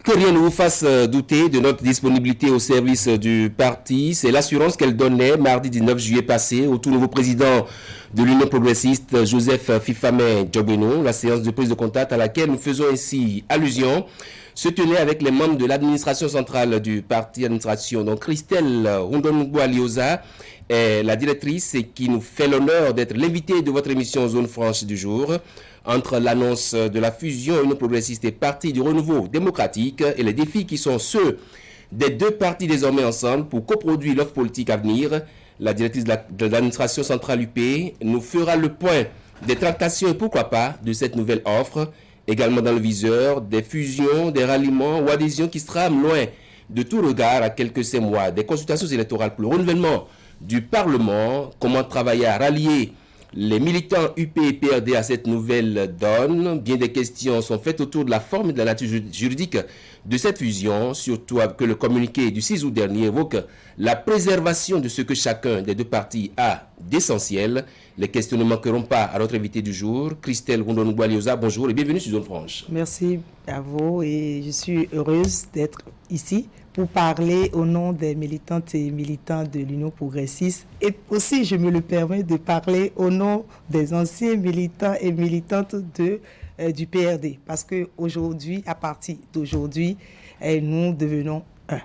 Que rien ne vous fasse douter de notre disponibilité au service du parti. C'est l'assurance qu'elle donnait mardi 19 juillet passé au tout nouveau président de l'Union progressiste, Joseph Fifamé Djobeno. La séance de prise de contact à laquelle nous faisons ainsi allusion se tenait avec les membres de l'administration centrale du parti administration. Donc Christelle Rondonouboua-Lioza est la directrice et qui nous fait l'honneur d'être l'invitée de votre émission Zone Franche du jour. Entre l'annonce de la fusion Union progressiste et Parti du renouveau démocratique et les défis qui sont ceux des deux partis désormais ensemble pour coproduire l'offre politique à venir, la directrice de l'administration centrale UP nous fera le point des tractations et pourquoi pas de cette nouvelle offre, également dans le viseur des fusions, des ralliements ou adhésions qui se trament loin de tout regard à quelques mois, des consultations électorales pour le renouvellement du Parlement, comment travailler à rallier les militants UP et PRD à cette nouvelle donne. Bien des questions sont faites autour de la forme et de la nature juridique de cette fusion, surtout que le communiqué du 6 août dernier évoque la préservation de ce que chacun des deux partis a d'essentiel. Les questions ne manqueront pas à notre invité du jour, Christelle Rondonouboua-Lioza. Bonjour et bienvenue sur Zone Franche. Merci à vous et je suis heureuse d'être ici pour parler au nom des militantes et militants de l'Union progressiste et aussi, je me le permets, de parler au nom des anciens militants et militantes du PRD. Parce qu'aujourd'hui, à partir d'aujourd'hui, nous devenons un.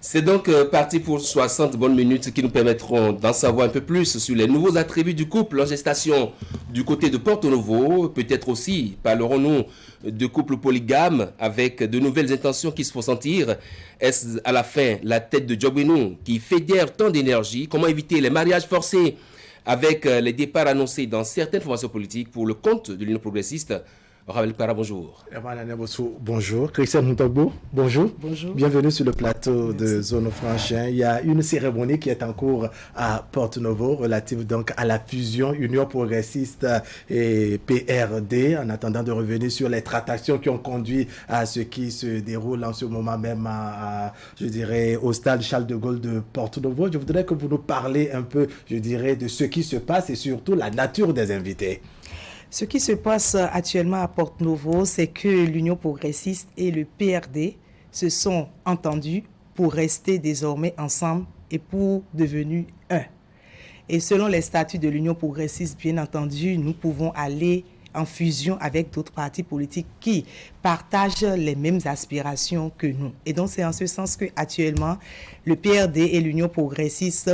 C'est donc parti pour 60 bonnes minutes qui nous permettront d'en savoir un peu plus sur les nouveaux attributs du couple en gestation du côté de Porto Novo. Peut-être aussi parlerons-nous de couple polygame avec de nouvelles intentions qui se font sentir. Est-ce à la fin la tête de Djobeno qui fédère tant d'énergie? Comment éviter les mariages forcés avec les départs annoncés dans certaines formations politiques pour le compte de l'Union progressiste? Ravel Para, bonjour. Bonjour. Christian Moutagbo, bonjour. Bonjour. Bienvenue sur le plateau Merci. de Zone Franche. Il y a une cérémonie qui est en cours à Porto Novo relative donc à la fusion Union progressiste et PRD, en attendant de revenir sur les tractations qui ont conduit à ce qui se déroule en ce moment même je dirais, au stade Charles de Gaulle de Porto Novo. Je voudrais que vous nous parlez un peu, je dirais, de ce qui se passe et surtout la nature des invités. Ce qui se passe actuellement à Porto Novo, c'est que l'Union progressiste et le PRD se sont entendus pour rester désormais ensemble et pour devenir un. Et selon les statuts de l'Union progressiste, bien entendu, nous pouvons aller en fusion avec d'autres partis politiques qui partagent les mêmes aspirations que nous. Et donc, c'est en ce sens qu'actuellement, le PRD et l'Union progressiste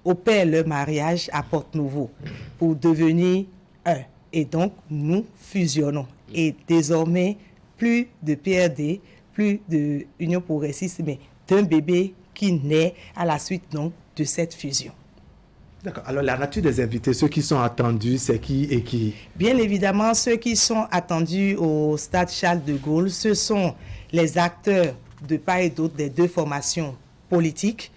opèrent leur mariage à Porto Novo pour devenir un. Et donc, nous fusionnons. Et désormais, plus de PRD, plus de Union progressiste, mais d'un bébé qui naît à la suite donc, de cette fusion. D'accord. Alors, la nature des invités, ceux qui sont attendus, c'est qui et qui? Bien évidemment, ceux qui sont attendus au stade Charles de Gaulle, ce sont les acteurs de part et d'autre des deux formations politiques,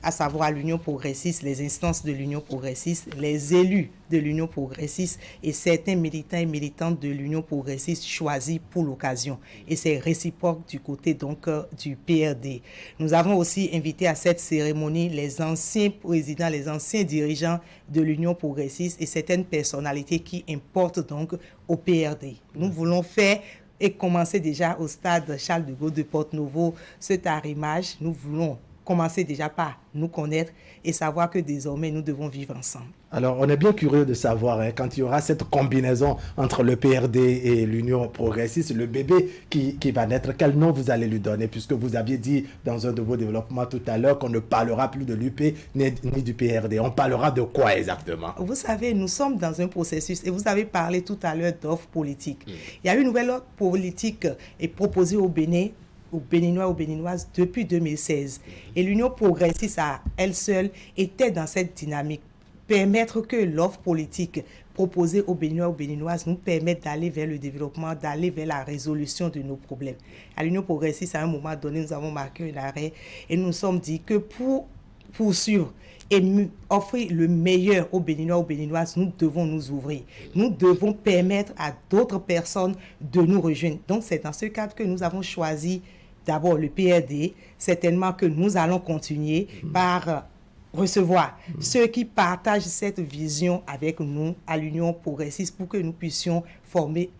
à savoir l'Union progressiste, les instances de l'Union progressiste, les élus de l'Union progressiste et certains militants et militantes de l'Union progressiste choisis pour l'occasion. Et c'est réciproque du côté donc du PRD. Nous avons aussi invité à cette cérémonie les anciens présidents, les anciens dirigeants de l'Union progressiste et certaines personnalités qui importent donc au PRD. Nous voulons faire et commencer déjà au stade Charles de Gaulle de Porto Novo cet arrimage. Nous voulons commencer déjà par nous connaître et savoir que désormais nous devons vivre ensemble. Alors, on est bien curieux de savoir, quand il y aura cette combinaison entre le PRD et l'Union progressiste, le bébé qui va naître, quel nom vous allez lui donner? Puisque vous aviez dit dans un de vos développements tout à l'heure qu'on ne parlera plus de l'UP ni du PRD. On parlera de quoi exactement? Vous savez, nous sommes dans un processus et vous avez parlé tout à l'heure d'offres politiques. Il y a une nouvelle offre politique proposée au Bénin, aux Béninois, aux Béninoises depuis 2016. Et l'Union progressiste à elle seule était dans cette dynamique. Permettre que l'offre politique proposée aux Béninois, aux Béninoises nous permette d'aller vers le développement, d'aller vers la résolution de nos problèmes. À l'Union progressiste, à un moment donné, nous avons marqué un arrêt et nous nous sommes dit que pour poursuivre et offrir le meilleur aux Béninois, aux Béninoises, nous devons nous ouvrir. Nous devons permettre à d'autres personnes de nous rejoindre. Donc, c'est dans ce cadre que nous avons choisi d'abord le PRD, certainement que nous allons continuer par recevoir ceux qui partagent cette vision avec nous à l'Union progressiste pour que nous puissions former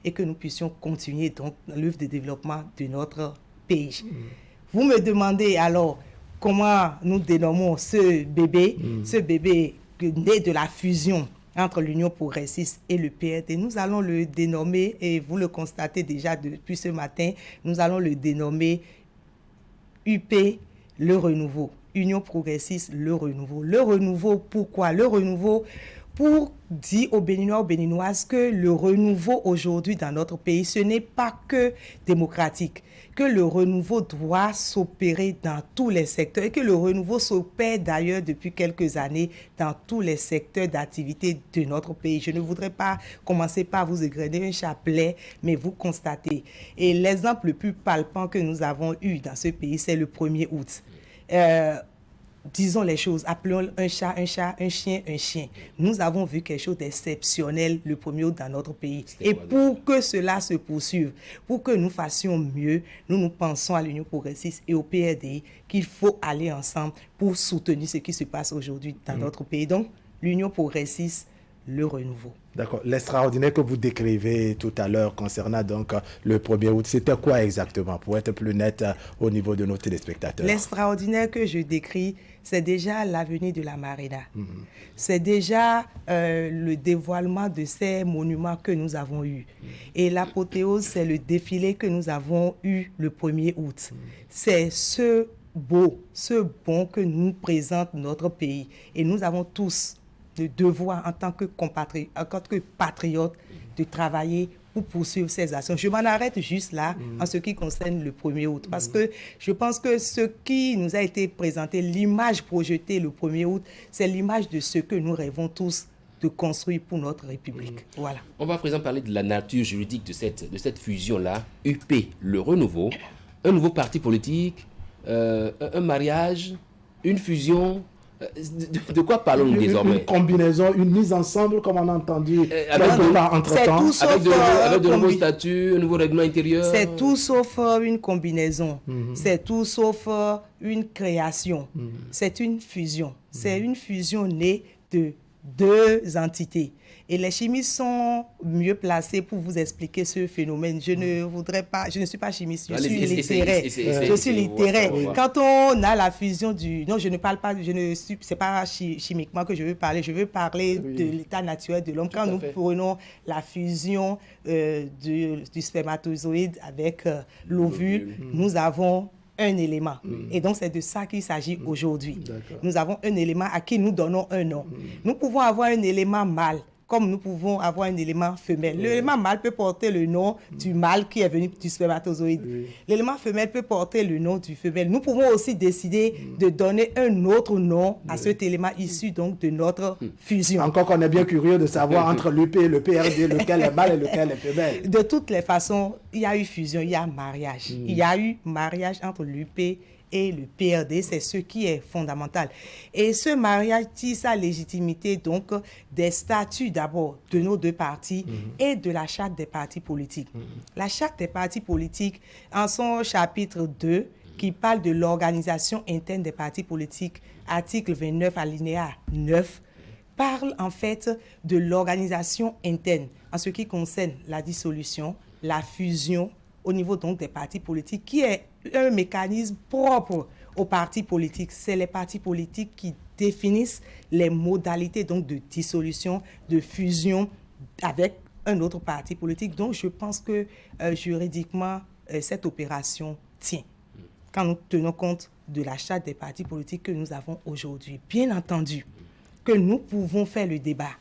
et que nous puissions continuer donc l'œuvre de développement de notre pays. Vous me demandez alors comment nous dénommons ce bébé né de la fusion entre l'Union progressiste et le PRD. Nous allons le dénommer, et vous le constatez déjà depuis ce matin, nous allons le dénommer UP, le renouveau. Union progressiste, le renouveau. Le renouveau, pourquoi? Le renouveau pour dire aux Béninois, aux Béninoises que le renouveau aujourd'hui dans notre pays, ce n'est pas que démocratique, que le renouveau doit s'opérer dans tous les secteurs et que le renouveau s'opère d'ailleurs depuis quelques années dans tous les secteurs d'activité de notre pays. Je ne voudrais pas commencer par vous égrener un chapelet, mais vous constatez. Et l'exemple le plus palpant que nous avons eu dans ce pays, c'est le 1er août. Disons les choses, appelons un chat, un chien, un chien. Nous avons vu quelque chose d'exceptionnel le 1er août dans notre pays. Et pour que cela se poursuive, pour que nous fassions mieux, nous pensons à l'Union progressiste et au PRD qu'il faut aller ensemble pour soutenir ce qui se passe aujourd'hui dans notre pays. Donc, l'Union progressiste, le renouveau. D'accord. L'extraordinaire que vous décrivez tout à l'heure concernant donc le 1er août, c'était quoi exactement, pour être plus net au niveau de nos téléspectateurs? L'extraordinaire que je décris, c'est déjà l'avenir de la Marina. C'est déjà le dévoilement de ces monuments que nous avons eus. Et l'apothéose, c'est le défilé que nous avons eu le 1er août. C'est ce bon que nous présente notre pays. Et nous avons tous le devoir en tant que patriotes de travailler pour poursuivre ces actions. Je m'en arrête juste là en ce qui concerne le 1er août parce que je pense que ce qui nous a été présenté, l'image projetée le 1er août, c'est l'image de ce que nous rêvons tous de construire pour notre République. Voilà. On va à présent parler de la nature juridique de cette fusion-là. UP, le renouveau, un nouveau parti politique, un mariage, une fusion. De quoi parlons-nous désormais? Une combinaison, une mise ensemble, comme on a entendu avec de nouveaux statuts, un nouveau règlement intérieur. C'est tout sauf une combinaison. C'est tout sauf une création. C'est une fusion. C'est une fusion née de deux entités. Et les chimistes sont mieux placés pour vous expliquer ce phénomène. Je ne suis pas chimiste, je suis littéraire. Je suis littéraire. Quand on a la fusion non, je ne parle pas, c'est pas chimiquement que je veux parler de l'état naturel de l'homme. Quand nous prenons la fusion du spermatozoïde avec l'ovule, nous avons un élément. Et donc, c'est de ça qu'il s'agit aujourd'hui. Nous avons un élément à qui nous donnons un nom. Nous pouvons avoir un élément mâle, comme nous pouvons avoir un élément femelle. L'élément mâle peut porter le nom du mâle qui est venu du spermatozoïde. L'élément femelle peut porter le nom du femelle. Nous pouvons aussi décider de donner un autre nom à cet élément issu donc de notre fusion. Encore qu'on est bien curieux de savoir entre l'UP et le PRD, lequel est mâle et lequel est femelle. De toutes les façons, il y a eu fusion, il y a mariage. Il y a eu mariage entre l'UP et le PRD, c'est ce qui est fondamental. Et ce mariage tire sa légitimité donc des statuts d'abord de nos deux partis et de la charte des partis politiques. La charte des partis politiques, en son chapitre 2, qui parle de l'organisation interne des partis politiques, article 29 alinéa 9, parle en fait de l'organisation interne en ce qui concerne la dissolution, la fusion au niveau donc des partis politiques, qui est un mécanisme propre aux partis politiques. C'est les partis politiques qui définissent les modalités donc de dissolution, de fusion avec un autre parti politique. Donc je pense que juridiquement, cette opération tient quand nous tenons compte de la charte des partis politiques que nous avons aujourd'hui. Bien entendu que nous pouvons faire le débat.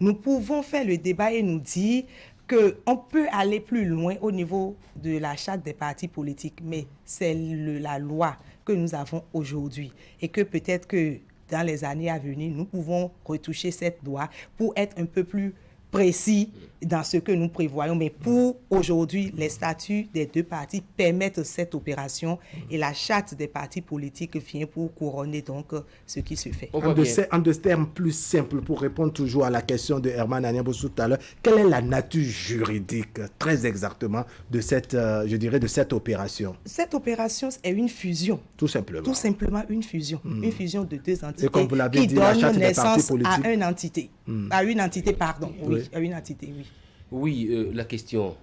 Nous pouvons faire le débat et nous dire qu'on peut aller plus loin au niveau de la charte des partis politiques, mais c'est la loi que nous avons aujourd'hui et que peut-être que dans les années à venir, nous pouvons retoucher cette loi pour être un peu plus précis dans ce que nous prévoyons. Mais pour aujourd'hui, les statuts des deux partis permettent cette opération et la charte des partis politiques vient pour couronner donc ce qui se fait. En deux termes plus simples, pour répondre toujours à la question de Herman Aniabosu tout à l'heure, quelle est la nature juridique, très exactement, de cette, je dirais, de cette opération? Cette opération est une fusion. Tout simplement. Tout simplement une fusion. Une fusion de deux entités comme vous l'avez qui dit, la donne charte des partis naissance politiques. à une entité. À une entité, pardon. Oui, à une entité, oui. Oui, la question,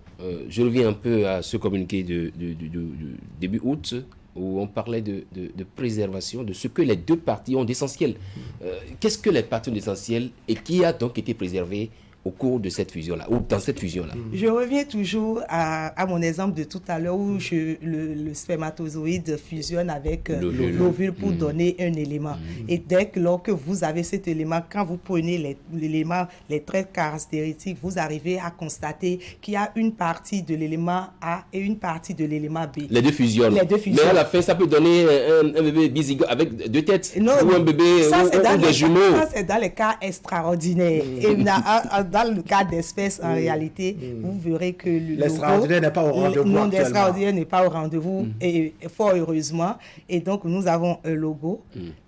je reviens un peu à ce communiqué de début août où on parlait de préservation de ce que les deux partis ont d'essentiel. Qu'est-ce que les partis ont d'essentiel et qui a donc été préservé au cours de cette fusion-là, ou dans cette fusion-là? Je reviens toujours à mon exemple de tout à l'heure où le spermatozoïde fusionne avec l'ovule pour donner un élément. Et dès que lorsque vous avez cet élément, quand vous prenez l'élément, les traits caractéristiques, vous arrivez à constater qu'il y a une partie de l'élément A et une partie de l'élément B. Les deux fusionnent. Mais à la fin, ça peut donner un bébé bizygote avec deux têtes, non, ou un bébé ou des jumeaux. Ça, c'est dans les cas extraordinaires. Et dans le cas d'espèces, en réalité, vous verrez que l'extraordinaire n'est pas au rendez-vous. Non, l'extraordinaire n'est pas au rendez-vous, et fort heureusement. Et donc, nous avons un logo.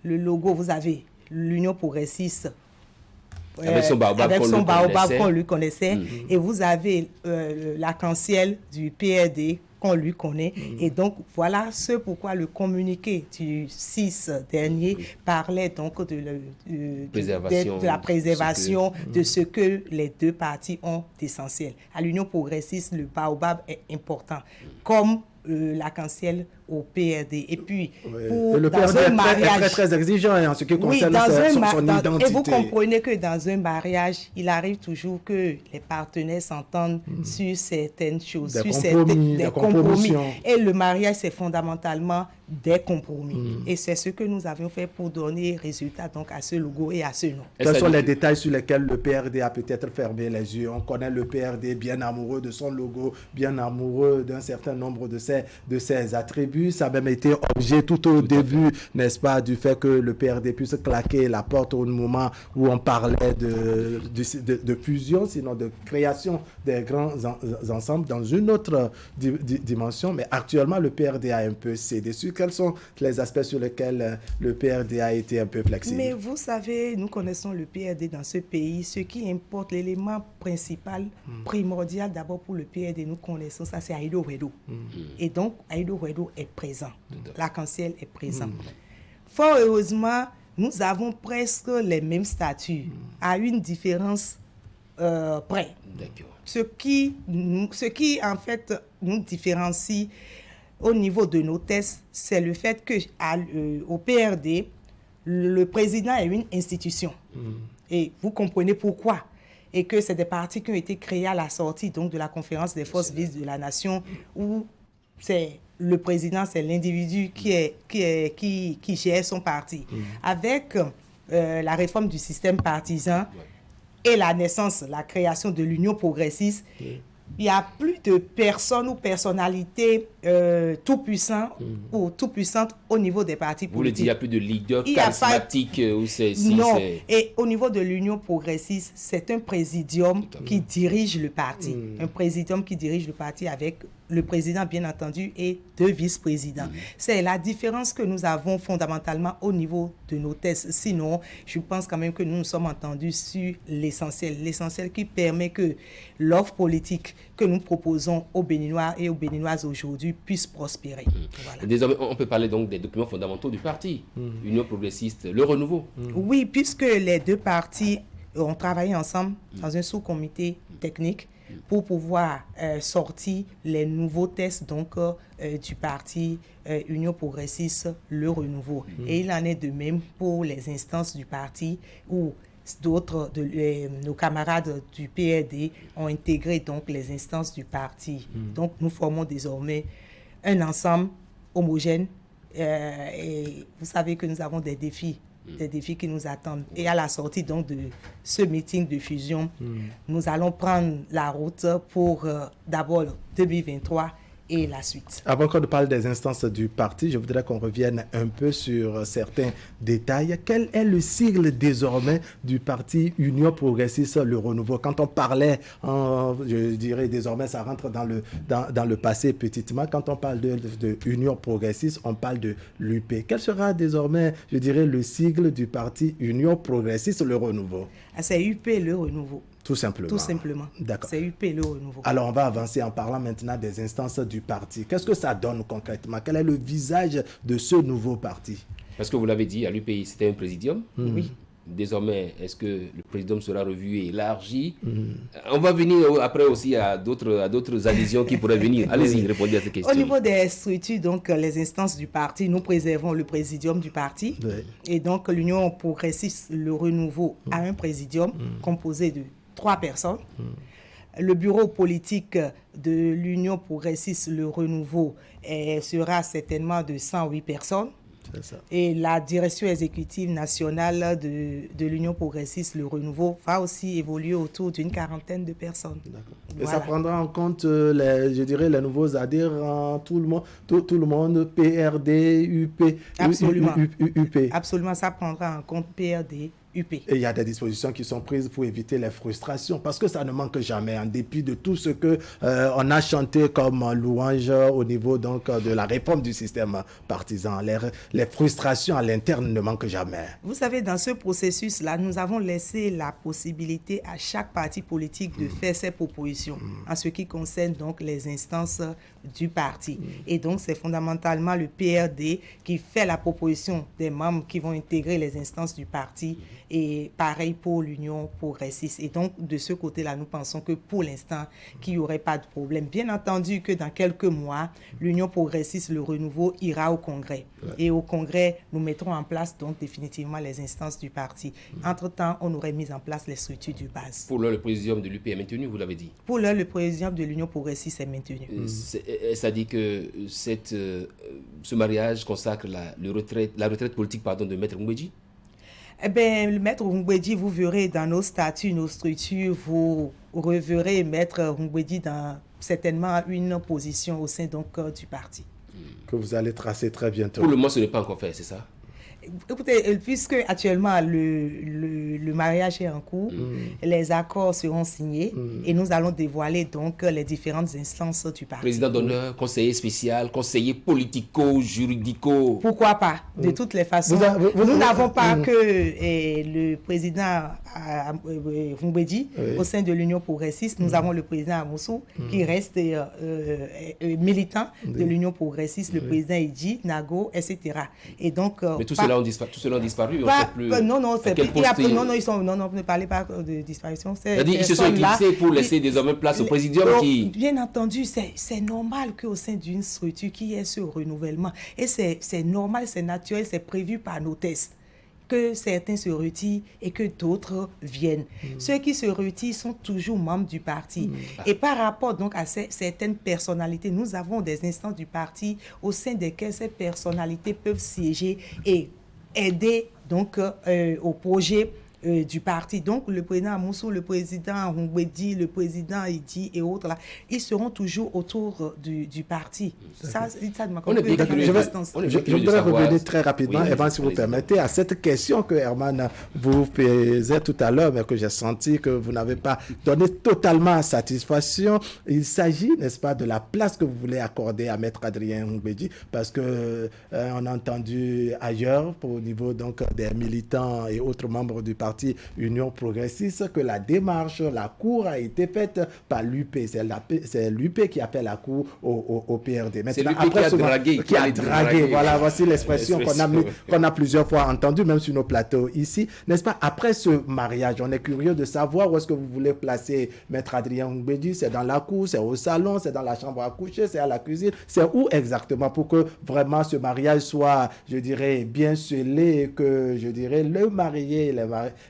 Le logo, vous avez l'Union progressiste. Avec son baobab qu'on lui connaissait. Et vous avez l'arc-en-ciel du PRD qu'on lui connaît. Et donc, voilà ce pourquoi le communiqué du 6 dernier parlait donc de la préservation de ce que les deux partis ont d'essentiel. À l'Union progressiste, le baobab est important, comme l'arc-en-ciel au PRD. Et puis, le PRD est très exigeant en ce qui concerne son identité. Et vous comprenez que dans un mariage, il arrive toujours que les partenaires s'entendent sur certaines choses, des compromis. Et le mariage, c'est fondamentalement des compromis. Et c'est ce que nous avions fait pour donner résultat donc à ce logo et à ce nom. Quels sont les détails sur lesquels le PRD a peut-être fermé les yeux? On connaît le PRD bien amoureux de son logo, bien amoureux d'un certain nombre de ses attributs. Ça a même été objet tout au début, n'est-ce pas, du fait que le PRD puisse claquer la porte au moment où on parlait de fusion, sinon de création des grands ensembles dans une autre dimension. Mais actuellement, le PRD a un peu cédé dessus. Quels sont les aspects sur lesquels le PRD a été un peu flexible? Mais vous savez, nous connaissons le PRD dans ce pays. Ce qui importe, l'élément principal, primordial d'abord pour le PRD, nous connaissons ça, c'est Aïdo Wedo. Et donc, Aïdo Wedo est présent. L'arc-en-ciel est présent. Fort heureusement, nous avons presque les mêmes statuts, à une différence près. D'accord. Ce qui, en fait, nous différencie au niveau de nos tests, c'est le fait qu'au PRD, le président est une institution. Et vous comprenez pourquoi. Et que c'est des partis qui ont été créés à la sortie donc, de la conférence des forces vives de la nation, où c'est le président, c'est l'individu qui gère son parti. Avec la réforme du système partisan et la naissance, la création de l'Union progressiste, il n'y a plus de personnes ou personnalités tout-puissants ou tout-puissantes au niveau des partis politiques. Vous le dites, il n'y a plus de leader charismatique où c'est... Non, et au niveau de l'Union progressiste, c'est un présidium qui dirige le parti. Un présidium qui dirige le parti avec le président, bien entendu, et deux vice-présidents. C'est la différence que nous avons fondamentalement au niveau de nos tests. Sinon, je pense quand même que nous nous sommes entendus sur l'essentiel. L'essentiel qui permet que l'offre politique que nous proposons aux Béninois et aux Béninoises aujourd'hui puisse prospérer. Voilà. Désormais, on peut parler donc des documents fondamentaux du parti, Union progressiste, le renouveau. Oui, puisque les deux partis ont travaillé ensemble dans un sous-comité technique pour pouvoir sortir les nouveaux tests donc, du parti Union progressiste, le renouveau. Et il en est de même pour les instances du parti où d'autres de nos camarades du PRD ont intégré donc les instances du parti. Donc nous formons désormais un ensemble homogène et vous savez que nous avons des défis qui nous attendent. Et à la sortie donc de ce meeting de fusion, nous allons prendre la route pour d'abord 2023 et la suite. Avant qu'on ne parle des instances du parti, je voudrais qu'on revienne un peu sur certains détails. Quel est le sigle désormais du parti Union progressiste Le Renouveau? Quand on parlait, je dirais désormais ça rentre dans le passé petitement, quand on parle de Union progressiste, on parle de l'UP. Quel sera désormais, je dirais, le sigle du parti Union progressiste Le Renouveau? C'est UP Le Renouveau. Tout simplement. Tout simplement. D'accord. C'est UP Le Renouveau. Alors, on va avancer en parlant maintenant des instances du parti. Qu'est-ce que ça donne concrètement? Quel est le visage de ce nouveau parti? Parce que vous l'avez dit, à l'UPI, c'était un présidium. Oui. Désormais, est-ce que le présidium sera revu et élargi? On va venir après aussi à d'autres adhésions qui pourraient venir. Allez-y, répondez à cette question. Au niveau des structures, donc les instances du parti, nous préservons le présidium du parti. Oui. Et donc, l'Union progressiste Le Renouveau a un présidium composé de 3 personnes. Le bureau politique de l'Union progressiste Le Renouveau sera certainement de 108 personnes. C'est ça. Et la direction exécutive nationale de l'Union progressiste Le Renouveau va aussi évoluer autour d'une 40aine de personnes. D'accord. Voilà. Et ça prendra en compte, je dirais, les nouveaux adhérents, tout le monde, PRD, UP. Absolument. UP. Absolument, ça prendra en compte PRD, UP. Et il y a des dispositions qui sont prises pour éviter les frustrations, parce que ça ne manque jamais, en dépit de tout ce que on a chanté comme louange au niveau donc de la réforme du système partisan. Les frustrations à l'interne ne manquent jamais. Vous savez, dans ce processus-là, nous avons laissé la possibilité à chaque parti politique de faire ses propositions en ce qui concerne donc les instances du parti. Et donc, c'est fondamentalement le PRD qui fait la proposition des membres qui vont intégrer les instances du parti. Et pareil pour l'Union progressiste. Et donc, de ce côté-là, nous pensons que pour l'instant, qu'il n'y aurait pas de problème. Bien entendu que dans quelques mois, l'Union progressiste, Le Renouveau, ira au Congrès. Ouais. Et au Congrès, nous mettrons en place donc définitivement les instances du parti. Entre-temps, on aurait mis en place les structures de base. Pour l'heure, le présidium de l'UP est maintenu, vous l'avez dit? Pour l'heure, le présidium de l'Union progressiste est maintenu. Ça dit que ce mariage consacre la retraite politique de Maître Ngwedji? Eh bien, le Maître Ngwedji, vous verrez dans nos statuts, nos structures, vous reverrez Maître Ngwedji dans certainement une position au sein donc, du parti. Que vous allez tracer très bientôt. Pour le moment, ce n'est pas encore fait, c'est ça? Écoutez, puisque actuellement le mariage est en cours, les accords seront signés et nous allons dévoiler donc les différentes instances du parti. Président d'honneur, conseiller spécial, conseiller politico-juridico. Pourquoi pas? De toutes les façons, nous n'avons pas que le président Ngwedji au sein de l'Union progressiste. Nous avons le président Amoussou qui reste militant de l'Union progressiste, le président Idji, Nago, etc. Et donc, mais tout cela ont disparu. On sait plus non, non, ne parlez pas de disparition. Ils se sont éclipsés pour laisser désormais place au présidium qui... Bien entendu, c'est normal qu'au sein d'une structure qui y ait ce renouvellement. Et c'est normal, c'est naturel, c'est prévu par nos tests. Que certains se retirent et que d'autres viennent. Ceux qui se retirent sont toujours membres du parti. Et par rapport donc à certaines personnalités, nous avons des instances du parti au sein desquelles ces personnalités peuvent siéger et aider donc au projet du parti. Donc, le président Amoussou, le président Ngwedji, le président Idji et autres, là, ils seront toujours autour du parti. Ça ne m'accorde pas je voudrais revenir très rapidement, Herman, si vous permettez, à cette question que Herman vous faisait tout à l'heure, mais que j'ai senti que vous n'avez pas donné totalement satisfaction. Il s'agit, n'est-ce pas, de la place que vous voulez accorder à Maître Adrien Ngwedji, parce que on a entendu ailleurs, au niveau donc des militants et autres membres du parti Union progressiste, que la démarche, la cour a été faite par l'UP. C'est l'UP qui a fait la cour au PRD. C'est l'UP qui a dragué. Voilà, voici l'expression qu'on a plusieurs fois entendue, même sur nos plateaux ici. N'est-ce pas? Après ce mariage, on est curieux de savoir où est-ce que vous voulez placer Maître Adrien Ngwedji. C'est dans la cour, c'est au salon, c'est dans la chambre à coucher, c'est à la cuisine. C'est où exactement pour que vraiment ce mariage soit, je dirais, bien scellé et que, je dirais, le marié et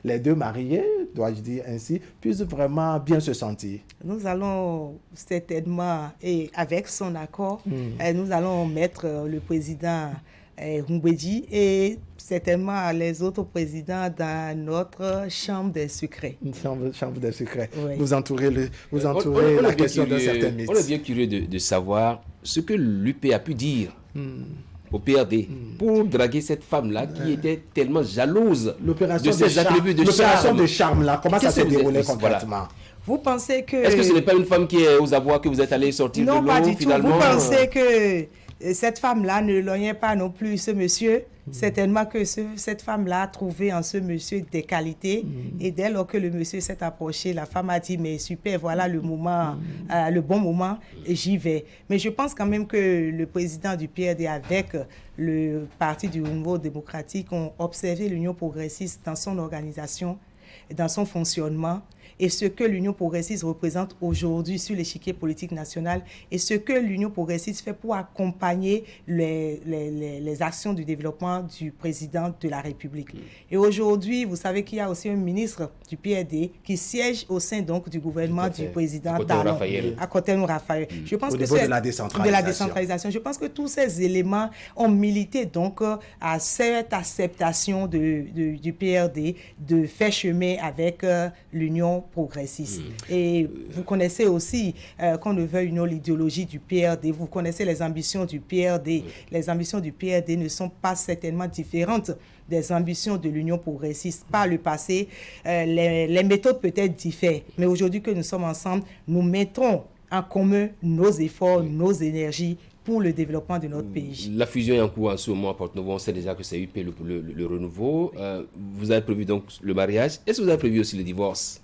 les deux mariés, dois-je dire ainsi, puissent vraiment bien se sentir. Nous allons certainement, et avec son accord, nous allons mettre le président Mbedi et certainement les autres présidents dans notre chambre des secrets. Une chambre des secrets. Oui. Vous entourez la question d'un certain mythe. On est bien curieux de savoir ce que l'UP a pu dire au PRD pour draguer cette femme-là qui était tellement jalouse de ses attributs de charme. L'opération de charme, là, comment ça s'est déroulé concrètement? Voilà. Vous pensez que... Est-ce que ce n'est pas une femme qui est aux abois que vous êtes allé sortir de l'eau? Non, pas du tout. Finalement, Vous pensez que cette femme-là ne lognait pas non plus ce monsieur? Certainement que cette femme-là a trouvé en ce monsieur des qualités. Et dès lors que le monsieur s'est approché, la femme a dit, mais super, voilà le moment, le bon moment, j'y vais. Mais je pense quand même que le président du PRD avec le Parti du Renouveau démocratique ont observé l'Union progressiste dans son organisation, dans son fonctionnement, et ce que l'Union progressiste représente aujourd'hui sur l'échiquier politique national et ce que l'Union progressiste fait pour accompagner les actions du développement du président de la République. Et aujourd'hui, vous savez qu'il y a aussi un ministre du PRD qui siège au sein donc du gouvernement du président Talon, à Cotton Raphaël. Je pense au niveau de la décentralisation. Je pense que tous ces éléments ont milité donc à cette acceptation du PRD de faire chemin avec l'Union progressiste. Et vous connaissez aussi, qu'on ne veuille ou non, l'idéologie du PRD, vous connaissez les ambitions du PRD. Les ambitions du PRD ne sont pas certainement différentes des ambitions de l'Union progressiste. Par le passé, les méthodes peut-être diffèrent, mais aujourd'hui que nous sommes ensemble, nous mettrons en commun nos efforts, nos énergies pour le développement de notre pays. La fusion est en cours en ce moment à Porte-Nouveau. On sait déjà que c'est UP le renouveau. Vous avez prévu donc le mariage. Est-ce que vous avez prévu aussi le divorce?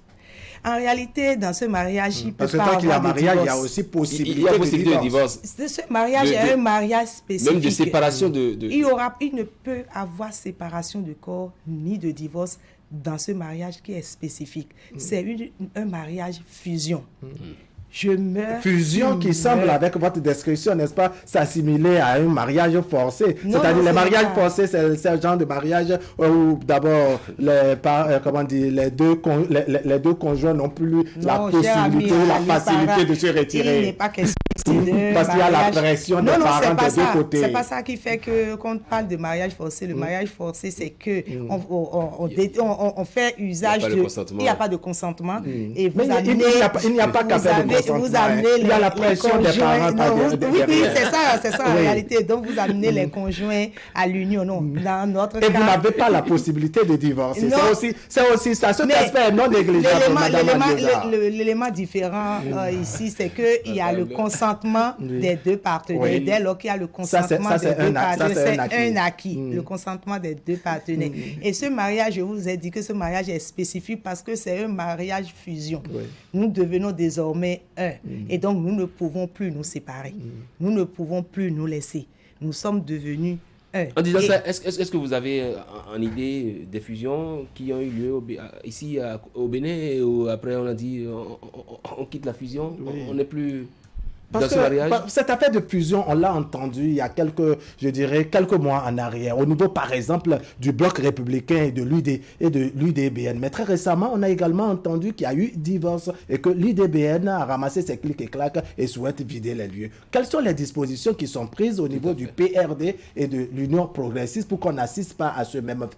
En réalité, dans ce mariage, il peut parce pas que tant qu'il y a avoir de mariage, il y a divorce. aussi possibilité, Il y a possibilité de divorce. Ce mariage est un mariage spécifique. Même de séparation Il ne peut avoir séparation de corps ni de divorce dans ce mariage qui est spécifique. C'est un mariage fusion. Je meurs. Fusion qui semble, avec votre description, n'est-ce pas, s'assimiler à un mariage forcé. C'est-à-dire, les mariages forcés, c'est le genre de mariage où d'abord, les deux conjoints n'ont plus la possibilité, la facilité de se retirer. Il n'est pas question parce qu'il y a la pression des parents des deux côtés. C'est pas ça qui fait que quand on parle de mariage forcé, le mariage forcé, c'est que on fait usage de... Il n'y a pas de consentement. Et vous il n'y a pas qu'à faire de consentement. Vous amenez il y a la pression des parents. Oui, c'est ça en réalité. Donc vous amenez les conjoints à l'union. Non, dans notre cas... Et vous n'avez pas la possibilité de divorcer. C'est aussi ça. Cet aspect est non négligeable. L'élément différent ici, c'est qu'il y a le consentement des deux partenaires. Dès lors qu'il y a le consentement des deux partenaires, c'est un acquis. Le consentement des deux partenaires. Et ce mariage, je vous ai dit que ce mariage est spécifique parce que c'est un mariage fusion. Nous devenons désormais un. Et donc, nous ne pouvons plus nous séparer. Nous ne pouvons plus nous laisser. Nous sommes devenus un. En disant ça, est-ce que vous avez en idée des fusions qui ont eu lieu ici au Bénin et après on a dit on quitte la fusion, on n'est plus... Parce que cette affaire de fusion, on l'a entendu il y a quelques mois en arrière, au niveau par exemple du bloc républicain et de l'UDBN. Mais très récemment, on a également entendu qu'il y a eu divorce et que l'UDBN a ramassé ses clics et claques et souhaite vider les lieux. Quelles sont les dispositions qui sont prises au niveau du PRD et de l'Union progressiste pour qu'on n'assiste pas à ce même,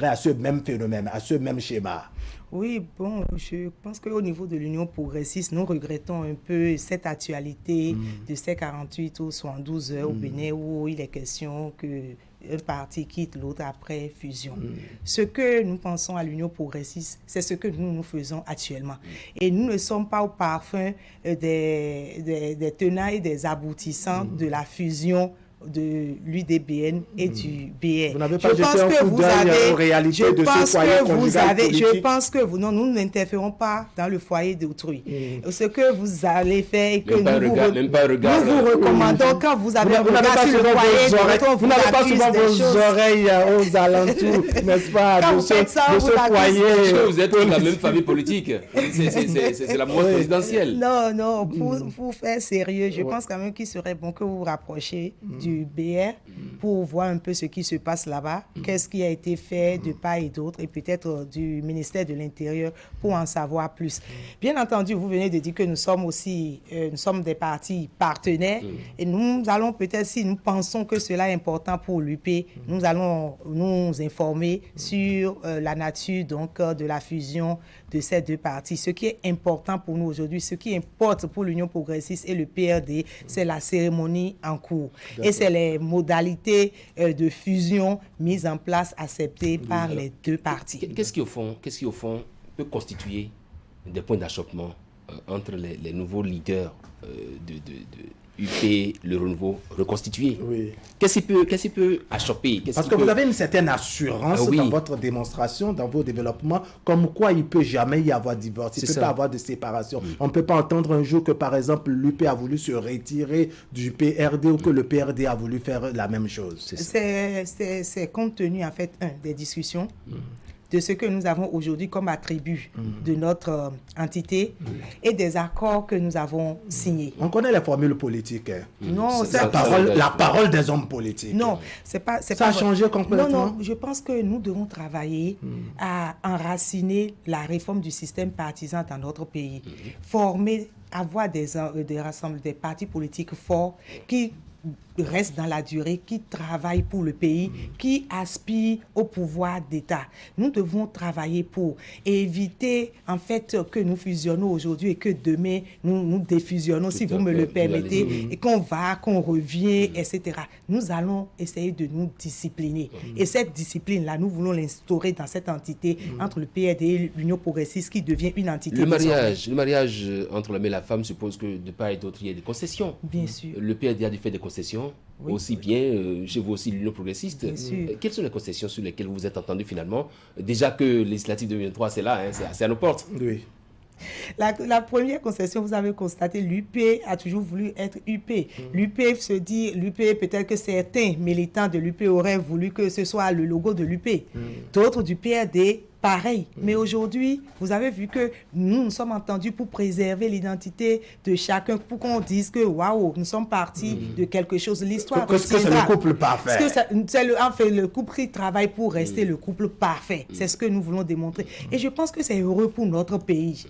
à ce même phénomène, à ce même schéma? Oui, bon, je pense qu'au niveau de l'Union progressiste, nous regrettons un peu cette actualité de ces 48 ou 72 heures au Bénin où il est question qu'un parti quitte l'autre après fusion. Ce que nous pensons à l'Union progressiste, c'est ce que nous faisons actuellement. Et nous ne sommes pas au parfum des tenants et des aboutissants de la fusion de l'UDBN et du BR. Vous n'avez pas jeté un coup d'œil aux réalités de ce foyer conjugal politique? Je pense que nous n'interférons pas dans le foyer d'autrui. Ce que vous allez faire et que nous vous recommandons quand vous avez regardé sur le foyer d'autrui, vous n'avez pas souvent vos oreilles aux alentours, n'est-ce pas, de ce foyer. Vous êtes de la même famille politique. C'est la moelle présidentielle. Non, pour faire sérieux, je pense quand même qu'il serait bon que vous vous rapprochiez du du BR pour voir un peu ce qui se passe là-bas, qu'est-ce qui a été fait de part et d'autre, et peut-être du ministère de l'Intérieur pour en savoir plus. Bien entendu, vous venez de dire que nous sommes aussi, nous sommes des partis partenaires, et nous allons peut-être, si nous pensons que cela est important pour l'UP, nous allons nous informer sur la nature donc de la fusion de ces deux partis. Ce qui est important pour nous aujourd'hui, ce qui importe pour l'Union progressiste et le PRD, c'est la cérémonie en cours. Et c'est les modalités de fusion mises en place, acceptées par les deux partis. Qu'est-ce qui, au fond, peut constituer des points d'achoppement entre les nouveaux leaders de UP, le renouveau reconstitué? Oui. Qu'est-ce qui peut achopper? Parce que vous avez une certaine assurance dans votre démonstration, dans vos développements, comme quoi il ne peut jamais y avoir divorce, il ne peut pas avoir de séparation. On ne peut pas entendre un jour que, par exemple, l'UP a voulu se retirer du PRD ou que le PRD a voulu faire la même chose. C'est compte tenu, en fait, des discussions, de ce que nous avons aujourd'hui comme attribut de notre entité et des accords que nous avons signés. On connaît les formules politiques. Non, la parole des hommes politiques. Non, ça a changé complètement. Non, je pense que nous devons travailler à enraciner la réforme du système partisan dans notre pays. Avoir des partis politiques forts qui restent dans la durée, qui travaillent pour le pays, qui aspirent au pouvoir d'État. Nous devons travailler pour éviter, en fait, que nous fusionnons aujourd'hui et que demain, nous défusionnons, si vous me le permettez, et qu'on revient, etc. Nous allons essayer de nous discipliner. Et cette discipline-là, nous voulons l'instaurer dans cette entité entre le PRD et l'Union progressiste qui devient une entité. Le mariage entre l'homme et la femme suppose que de part et d'autre, il y a des concessions. Bien sûr. Le PRD a dû faire des concessions. Aussi bien chez vous aussi l'Union progressiste. Quelles sont les concessions sur lesquelles vous vous êtes entendu finalement? Déjà que législative 2023, c'est là, c'est à nos portes. Oui. La première concession, vous avez constaté, l'UP a toujours voulu être UP. L'UP se dit, peut-être que certains militants de l'UP auraient voulu que ce soit le logo de l'UP. D'autres du PRD, pareil. Mais aujourd'hui, vous avez vu que nous sommes entendus pour préserver l'identité de chacun, pour qu'on dise que waouh, nous sommes partis de quelque chose. L'histoire que c'est le couple parfait. C'est le couple qui travaille pour rester le couple parfait. C'est ce que nous voulons démontrer. Et je pense que c'est heureux pour notre pays.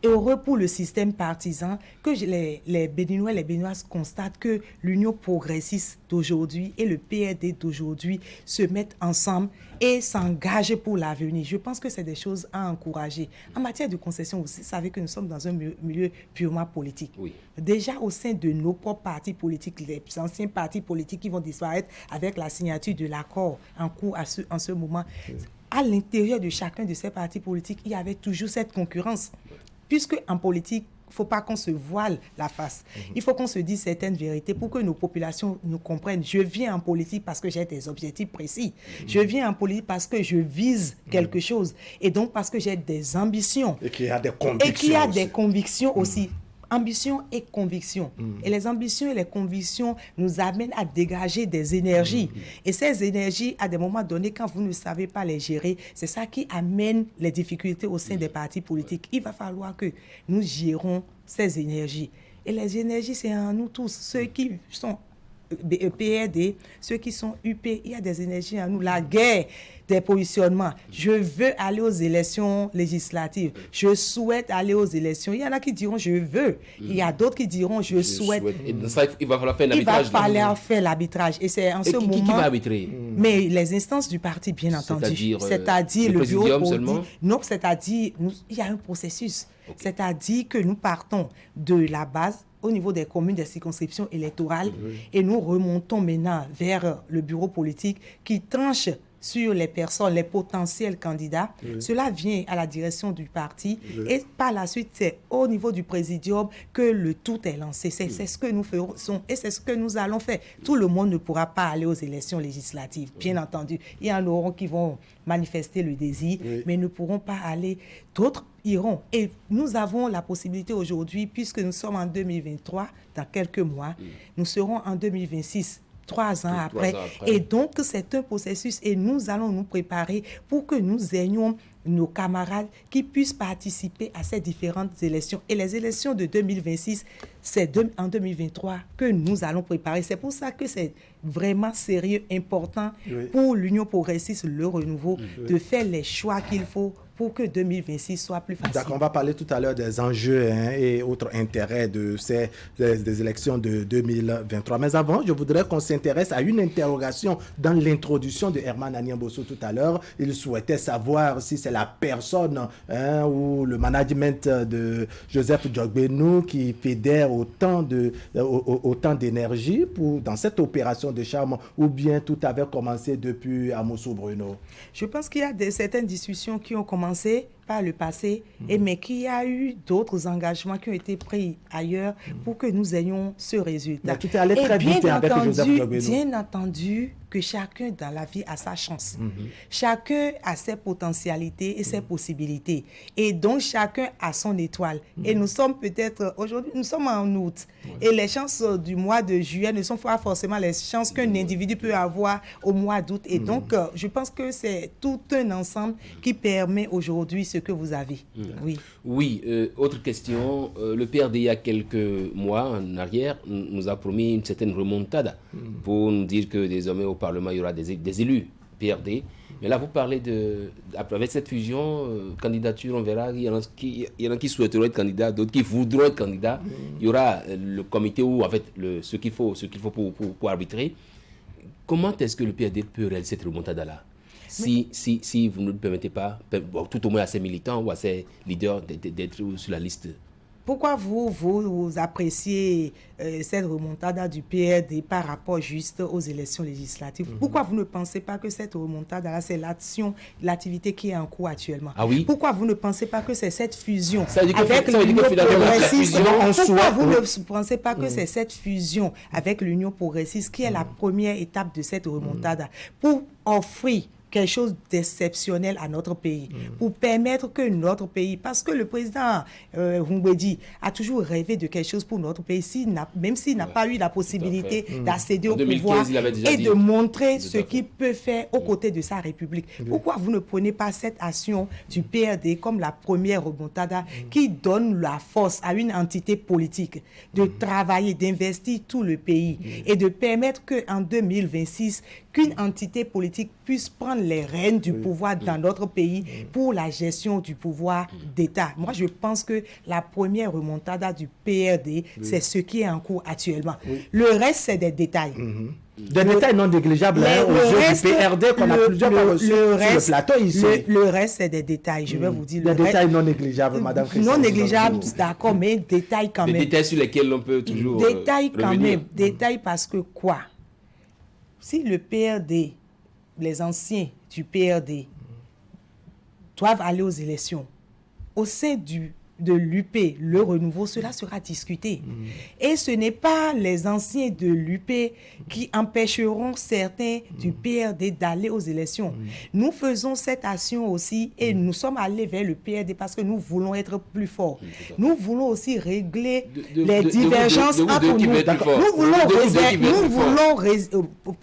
Heureux pour le système partisan que les Béninois et les Béninoises constatent que l'Union progressiste d'aujourd'hui et le PRD d'aujourd'hui se mettent ensemble et s'engagent pour l'avenir. Je pense que c'est des choses à encourager. En matière de concession, vous savez que nous sommes dans un milieu purement politique. Oui. Déjà au sein de nos propres partis politiques, les anciens partis politiques qui vont disparaître avec la signature de l'accord en cours en ce moment, à l'intérieur de chacun de ces partis politiques, il y avait toujours cette concurrence. Puisque en politique, il ne faut pas qu'on se voile la face. Il faut qu'on se dise certaines vérités pour que nos populations nous comprennent. Je viens en politique parce que j'ai des objectifs précis. Je viens en politique parce que je vise quelque chose. Et donc parce que j'ai des ambitions. Et qu'il y a des convictions aussi. Ambition et conviction. Et les ambitions et les convictions nous amènent à dégager des énergies. Et ces énergies, à des moments donnés, quand vous ne savez pas les gérer, c'est ça qui amène les difficultés au sein des partis politiques. Il va falloir que nous gérons ces énergies. Et les énergies, c'est en nous tous. Ceux qui sont PRD, ceux qui sont UP, il y a des énergies en nous. La guerre des positionnements. Je veux aller aux élections législatives. Je souhaite aller aux élections. Il y en a qui diront je veux. Il y a d'autres qui diront je souhaite. Et ça, il va falloir faire l'arbitrage. Il va falloir faire l'arbitrage. Et c'est en ce moment. Qui va arbitrer? Mais les instances du parti, bien entendu. C'est-à-dire le bureau seulement. Non, c'est-à-dire il y a un processus. Okay. C'est-à-dire que nous partons de la base au niveau des communes, des circonscriptions électorales, et nous remontons maintenant vers le bureau politique qui tranche sur les personnes, les potentiels candidats. Cela vient à la direction du parti et par la suite, c'est au niveau du présidium que le tout est lancé. C'est ce que nous faisons et c'est ce que nous allons faire. Tout le monde ne pourra pas aller aux élections législatives, bien entendu. Il y en aura qui vont manifester le désir, mais ne pourront pas aller. D'autres iront. Et nous avons la possibilité aujourd'hui, puisque nous sommes en 2023, dans quelques mois, nous serons en 2026. 3 ans après. Et donc, c'est un processus et nous allons nous préparer pour que nous ayons nos camarades qui puissent participer à ces différentes élections. Et les élections de 2026, c'est en 2023 que nous allons préparer. C'est pour ça que c'est vraiment sérieux, important pour l'Union progressiste, le renouveau, de faire les choix qu'il faut pour que 2026 soit plus facile. D'accord, on va parler tout à l'heure des enjeux et autres intérêts des élections de 2023. Mais avant, je voudrais qu'on s'intéresse à une interrogation dans l'introduction de Herman Aniamboso tout à l'heure. Il souhaitait savoir si c'est la personne ou le management de Joseph Djogbenou qui fédère autant d'énergie dans cette opération de charme, ou bien tout avait commencé depuis Amosso Bruno. Je pense qu'il y a certaines discussions qui ont commencé par le passé, mais qu'il y a eu d'autres engagements qui ont été pris ailleurs pour que nous ayons ce résultat. Mais tout est allé très vite avec Joseph Djogbenou. Bien entendu que chacun dans la vie a sa chance. Chacun a ses potentialités et ses possibilités. Et donc, chacun a son étoile. Et nous sommes peut-être, aujourd'hui, nous sommes en août. Et les chances du mois de juillet ne sont pas forcément les chances qu'un individu peut avoir au mois d'août. Et donc, je pense que c'est tout un ensemble qui permet aujourd'hui ce que vous avez. Oui, autre question. Le PRD, il y a quelques mois en arrière, nous a promis une certaine remontada pour nous dire que désormais au Parlement, il y aura des élus PRD. Mais là, vous parlez avec cette fusion, candidature, on verra, il y en a qui souhaiteront être candidats, d'autres qui voudront être candidats. Il y aura le comité où, en fait, ce qu'il faut pour arbitrer. Comment est-ce que le PRD peut réaliser cette remontada-là si vous ne le permettez pas, tout au moins à ses militants ou à ses leaders d'être sur la liste? Pourquoi vous appréciez cette remontada du PRD par rapport juste aux élections législatives? Pourquoi vous ne pensez pas que cette remontada-là, c'est l'activité qui est en cours actuellement? Pourquoi vous ne pensez pas que c'est cette fusion avec l'Union progressiste? Pourquoi vous ne pensez pas que c'est cette fusion avec l'Union progressiste qui est la première étape de cette remontada pour offrir quelque chose d'exceptionnel à notre pays, pour permettre que notre pays, parce que le président Humbedi a toujours rêvé de quelque chose pour notre pays, même s'il n'a pas eu la possibilité d'accéder au pouvoir et de montrer ce qu'il peut faire aux côtés de sa République. Pourquoi vous ne prenez pas cette action du PRD comme la première remontada qui donne la force à une entité politique de travailler, d'investir tout le pays et de permettre qu'en 2026, qu'une entité politique puisse prendre les rênes du pouvoir dans notre pays pour la gestion du pouvoir d'État. Moi, je pense que la première remontada du PRD, c'est ce qui est en cours actuellement. Le reste, c'est des détails. Des détails non négligeables aux yeux du PRD qu'on a plusieurs fois reçus sur le plateau ici. Le reste, c'est des détails. Je vais vous dire. Des détails non négligeables, Madame Christiane. Non négligeables, d'accord, mais détails quand même. Des détails sur lesquels on peut toujours détails quand revenir. même. Détails parce que quoi? Si le PRD, les anciens du PRD doivent aller aux élections, au sein de l'UP, le renouveau, cela sera discuté. Et ce n'est pas les anciens de l'UP qui empêcheront certains du PRD d'aller aux élections. Nous faisons cette action aussi et nous sommes allés vers le PRD parce que nous voulons être plus forts. Nous voulons aussi régler les divergences entre nous.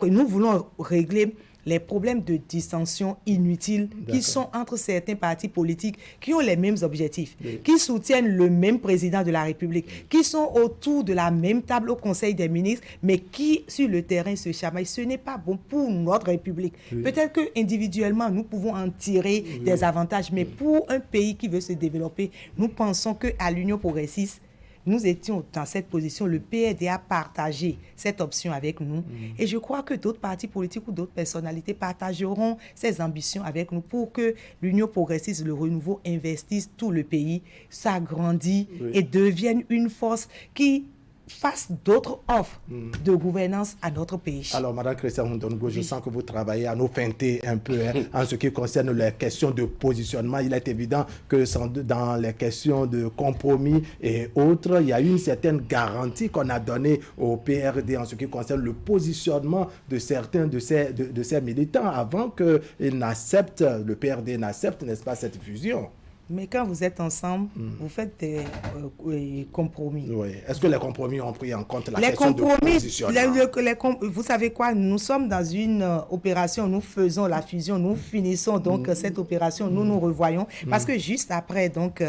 Nous voulons régler les problèmes de dissension inutiles qui sont entre certains partis politiques qui ont les mêmes objectifs, qui soutiennent le même président de la République, qui sont autour de la même table au Conseil des ministres, mais qui, sur le terrain, se chamaillent. Ce n'est pas bon pour notre République. Peut-être qu'individuellement, nous pouvons en tirer des avantages, mais pour un pays qui veut se développer, nous pensons qu'à l'Union progressiste, nous étions dans cette position, le PRD a partagé cette option avec nous. Et je crois que d'autres partis politiques ou d'autres personnalités partageront ces ambitions avec nous pour que l'Union progressiste, le renouveau, investisse tout le pays, s'agrandisse et devienne une force qui fasse d'autres offres de gouvernance à notre pays. Alors, Mme Christiane Ndongo, je sens que vous travaillez à nous feinter un peu en ce qui concerne les questions de positionnement. Il est évident que dans les questions de compromis et autres, il y a une certaine garantie qu'on a donnée au PRD en ce qui concerne le positionnement de certains de ces militants avant que le PRD n'accepte, n'est-ce pas, cette fusion. Mais quand vous êtes ensemble, vous faites des compromis. Oui. Est-ce que les compromis ont pris en compte la Les question de compromis, positionnement? vous savez quoi, nous sommes dans une opération, nous faisons la fusion, nous finissons donc cette opération, nous nous revoyons, parce que juste après donc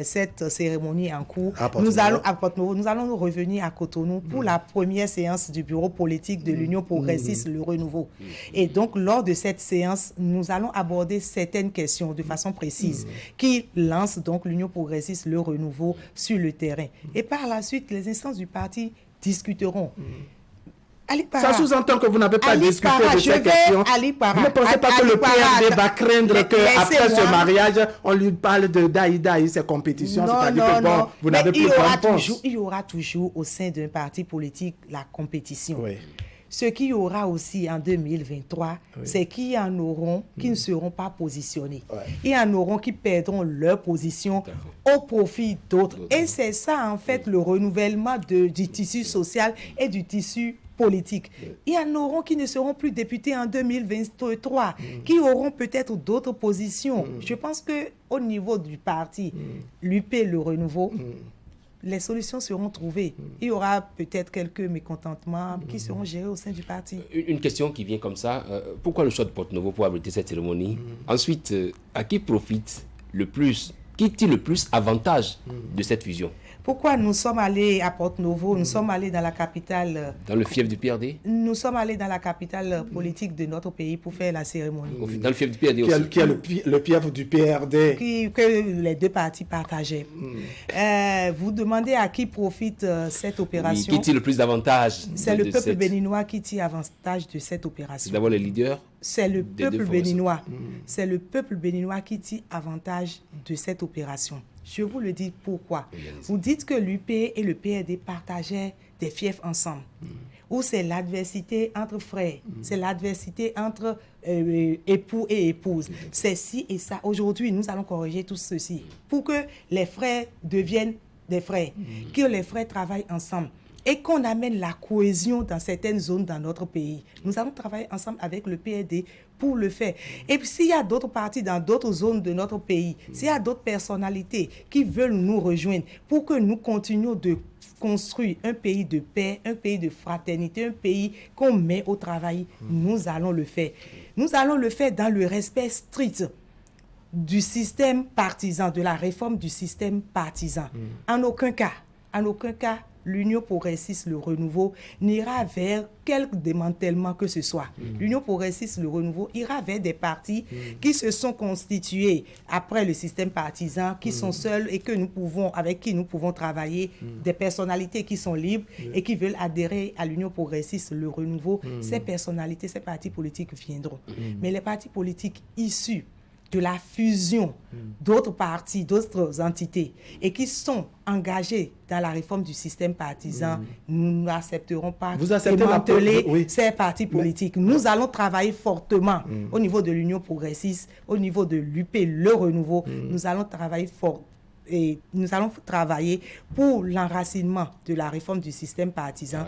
cette cérémonie en cours, nous allons revenir à Cotonou pour la première séance du bureau politique de l'Union progressiste, le renouveau. Et donc, lors de cette séance, nous allons aborder certaines questions de façon précise qui lancent donc l'Union progressiste, le renouveau sur le terrain. Et par la suite, les instances du parti discuteront. Ça sous-entend que vous n'avez pas discuté de ces questions. Vous ne pensez pas que le PRD va craindre qu'après ce mariage, on lui parle de daï, ces compétitions? C'est-à-dire que bon, vous n'avez plus de réponse. Il y aura toujours au sein d'un parti politique la compétition. Oui. Ce qu'il y aura aussi en 2023, c'est qu'il y en auront qui ne seront pas positionnés. Il y en auront qui perdront leur position au profit d'autres. Et c'est ça, en fait, le renouvellement du tissu social et du tissu politique. Il y en auront qui ne seront plus députés en 2023, qui auront peut-être d'autres positions. Je pense qu'au niveau du parti, l'UP, le renouveau, les solutions seront trouvées. Il y aura peut-être quelques mécontentements qui seront gérés au sein du parti. Une question qui vient comme ça. Pourquoi le choix de Porto-Novo pour abriter cette cérémonie? Ensuite, à qui profite le plus? Qui tire le plus avantage de cette fusion? Pourquoi nous sommes allés à Porto-Novo? Nous sommes allés dans la capitale... Dans le fief du PRD? Nous sommes allés dans la capitale politique de notre pays pour faire la cérémonie. Dans le fief du PRD aussi? Qui est le fief du PRD? Que les deux partis partageaient. Vous demandez à qui profite cette opération? Qui tire le plus d'avantage? C'est le peuple béninois qui tire avantage de cette opération. C'est d'abord les leaders? C'est le peuple béninois. C'est le peuple béninois qui tire avantage de cette opération. Je vous le dis pourquoi. Vous dites que l'UP et le PRD partageaient des fiefs ensemble. Ou c'est l'adversité entre frères. C'est l'adversité entre époux et épouses. C'est ci et ça. Aujourd'hui, nous allons corriger tout ceci pour que les frères deviennent des frères, que les frères travaillent ensemble et qu'on amène la cohésion dans certaines zones dans notre pays. Nous allons travailler ensemble avec le PRD pour le faire. Et puis s'il y a d'autres partis dans d'autres zones de notre pays, s'il y a d'autres personnalités qui veulent nous rejoindre pour que nous continuions de construire un pays de paix, un pays de fraternité, un pays qu'on met au travail, nous allons le faire. Nous allons le faire dans le respect strict du système partisan, de la réforme du système partisan. En aucun cas, l'Union progressiste, le renouveau, n'ira vers quelque démantèlement que ce soit. L'Union progressiste, le renouveau, ira vers des partis qui se sont constitués après le système partisan, qui sont seuls et avec qui nous pouvons travailler, des personnalités qui sont libres et qui veulent adhérer à l'Union progressiste, le renouveau. Ces personnalités, ces partis politiques viendront. Mais les partis politiques issus de la fusion d'autres partis, d'autres entités, et qui sont engagés dans la réforme du système partisan, nous n'accepterons pas de démanteler ces partis politiques. Nous allons travailler fortement au niveau de l'Union progressiste, au niveau de l'UP, le renouveau. Nous allons travailler fort. Et nous allons travailler pour l'enracinement de la réforme du système partisan,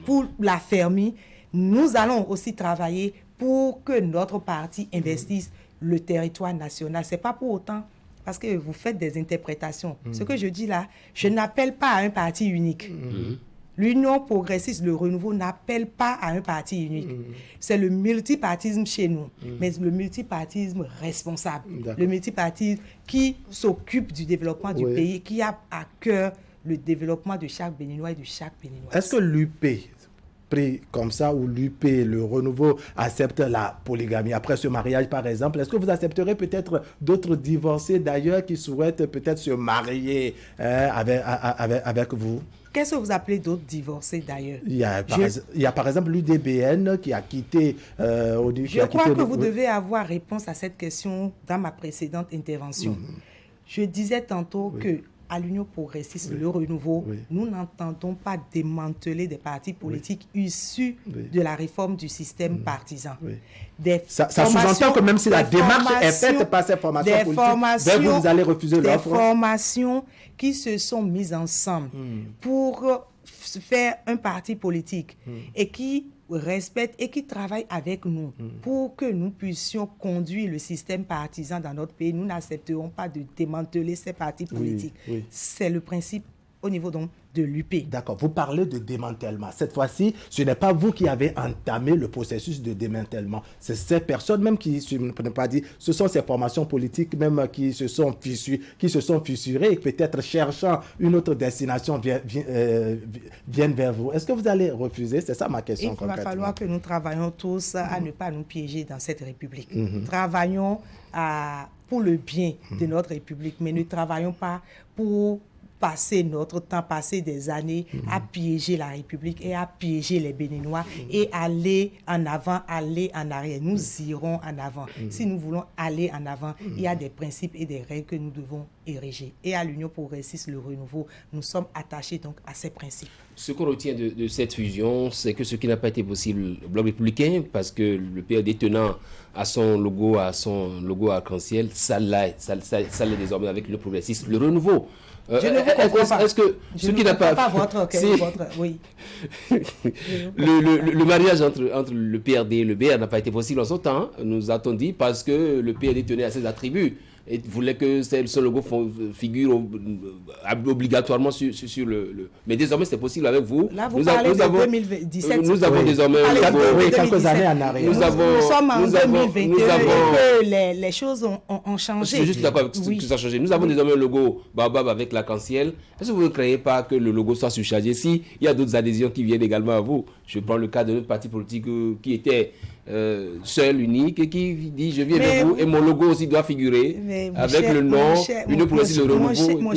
pour la fermer. Nous allons aussi travailler pour que notre parti investisse le territoire national. Ce n'est pas pour autant, parce que vous faites des interprétations. Ce que je dis là, je n'appelle pas à un parti unique. L'Union progressiste, le renouveau n'appelle pas à un parti unique. C'est le multipartisme chez nous, mais le multipartisme responsable. Le multipartisme qui s'occupe du développement du pays, qui a à cœur le développement de chaque Béninois et de chaque Béninoise. Est-ce que l'UP, pris comme ça, où l'UP, le renouveau, accepte la polygamie après ce mariage, par exemple? Est-ce que vous accepterez peut-être d'autres divorcés d'ailleurs qui souhaitent peut-être se marier avec vous? Qu'est-ce que vous appelez d'autres divorcés d'ailleurs? Il y a par exemple l'UDBN qui a quitté... Je crois que vous devez avoir réponse à cette question dans ma précédente intervention. Je disais tantôt que à l'Union progressiste, le renouveau, nous n'entendons pas démanteler des partis politiques issus de la réforme du système partisan. Ça sous-entend que même si la démarche est faite par ces formations politiques, vous allez refuser l'offre. Des formations qui se sont mises ensemble pour faire un parti politique et qui respectent et qui travaillent avec nous pour que nous puissions conduire le système partisan dans notre pays. Nous n'accepterons pas de démanteler ces partis politiques. Oui. C'est le principe au niveau donc de l'UP. D'accord. Vous parlez de démantèlement. Cette fois-ci, ce n'est pas vous qui avez entamé le processus de démantèlement. C'est ces personnes même qui, je ne peux pas dire, ce sont ces formations politiques même qui se sont fissurées et peut-être cherchant une autre destination viennent vers vous. Est-ce que vous allez refuser? C'est ça ma question. Il va falloir que nous travaillions tous à ne pas nous piéger dans cette République. Travaillons pour le bien de notre République, mais ne travaillons pas pour passer notre temps, passer des années à piéger la République et à piéger les Béninois et aller en avant, aller en arrière. Nous irons en avant. Si nous voulons aller en avant, il y a des principes et des règles que nous devons ériger. Et à l'Union progressiste, le renouveau, nous sommes attachés donc à ces principes. Ce qu'on retient de cette fusion, c'est que ce qui n'a pas été possible au Bloc républicain, parce que le PRD tenant à son logo arc-en-ciel, ça l'est désormais avec l'Union progressiste. Le renouveau. Je ne vous comprends pas. Est-ce que ce qui n'a pas votre oui. le mariage entre le PRD et le BR n'a pas été possible en son temps, nous a-t-on dit, parce que le PRD tenait à ses attributs et voulait que ce logo figure obligatoirement sur le... Mais désormais, c'est possible avec vous. Là, vous parlez de 2017. Nous avons désormais... quelques années en arrière. Nous sommes en 2021 et que les choses ont changé. Je suis juste d'accord avec ce que ça a changé. Nous avons désormais un logo Baobab avec l'arc-en-ciel. Est-ce que vous ne créez pas que le logo soit surchargé? Si il y a d'autres adhésions qui viennent également à vous. Je prends le cas de notre parti politique qui était seul, unique, et qui dit je viens vers vous et mon logo aussi doit figurer avec le nom, Union progressiste le renouveau. Mon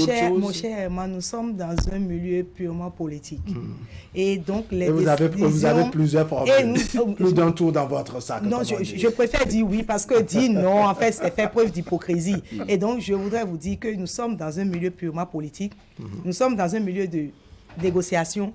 cher, nous sommes dans un milieu purement politique. Et donc vous avez plusieurs problèmes, plus d'un tour dans votre sac. Non, je préfère dire oui parce que dire non, en fait, c'est faire preuve d'hypocrisie. Et donc, je voudrais vous dire que nous sommes dans un milieu purement politique. Nous sommes dans un milieu de négociation,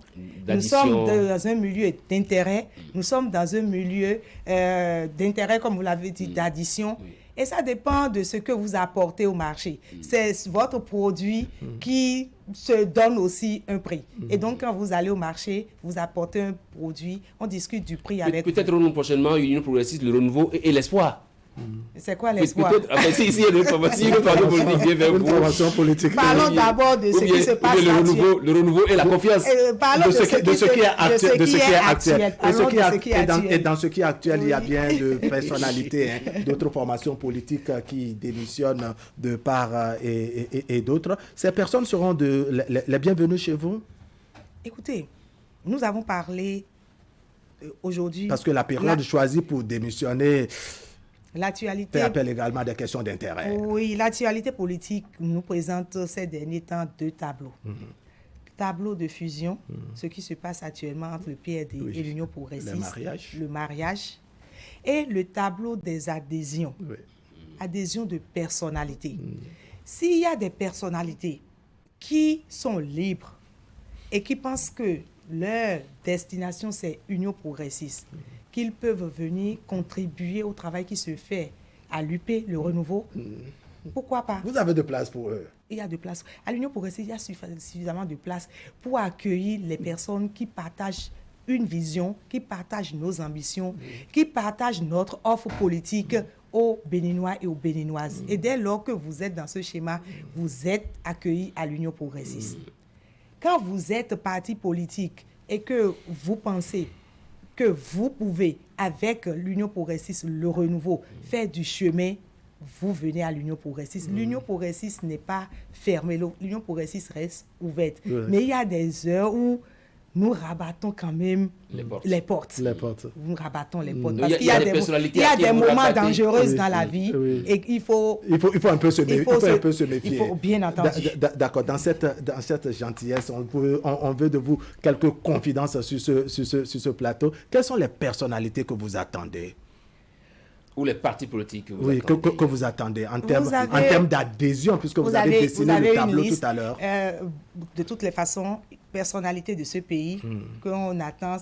nous sommes dans un milieu d'intérêt, nous sommes dans un milieu d'intérêt, comme vous l'avez dit, d'addition. Et ça dépend de ce que vous apportez au marché. C'est votre produit qui se donne aussi un prix. Et donc, quand vous allez au marché, vous apportez un produit, on discute du prix avec vous. Peut-être prochainement, Union progressiste, le renouveau et l'espoir. C'est quoi l'espoir? Si il y a une formation politique vient vers vous. Parlons d'abord de ce qui se passe actuellement. Le renouveau et la confiance. Parlons de ce qui est actuel. Et dans ce qui est actuel, il y a bien de personnalités, d'autres formations politiques qui démissionnent de part et d'autres. Ces personnes seront les bienvenues chez vous? Écoutez, nous avons parlé aujourd'hui... Parce que la période choisie pour démissionner... L'actualité... fait appel également à des questions d'intérêt. Oui, l'actualité politique nous présente ces derniers temps deux tableaux. Tableau de fusion, ce qui se passe actuellement entre le PRD et l'Union progressiste. Le mariage. Et le tableau des adhésions. Adhésions de personnalités. S'il y a des personnalités qui sont libres et qui pensent que leur destination, c'est Union progressiste, qu'ils peuvent venir contribuer au travail qui se fait à l'UP, le renouveau. Pourquoi pas? Vous avez de place pour eux? Il y a de place. À l'Union progressiste, il y a suffisamment de place pour accueillir les personnes qui partagent une vision, qui partagent nos ambitions, qui partagent notre offre politique aux Béninois et aux Béninoises. Et dès lors que vous êtes dans ce schéma, vous êtes accueillis à l'Union progressiste. Quand vous êtes parti politique et que vous pensez que vous pouvez, avec l'Union progressiste, le renouveau, faire du chemin, vous venez à l'Union progressiste. L'Union progressiste n'est pas fermée, l'Union progressiste reste ouverte. Mais il y a des heures où nous rabattons quand même les portes. Nous rabattons les portes. Parce qu'il y a des moments dangereux dans la vie et il faut un peu se méfier. Il faut bien entendu. D'accord. Dans cette gentillesse, on veut de vous quelques confidences sur ce plateau. Quelles sont les personnalités que vous attendez? Ou les partis politiques que vous attendez en termes d'adhésion, puisque vous avez dessiné le tableau tout à l'heure. De toutes les façons, personnalité de ce pays qu'on attend,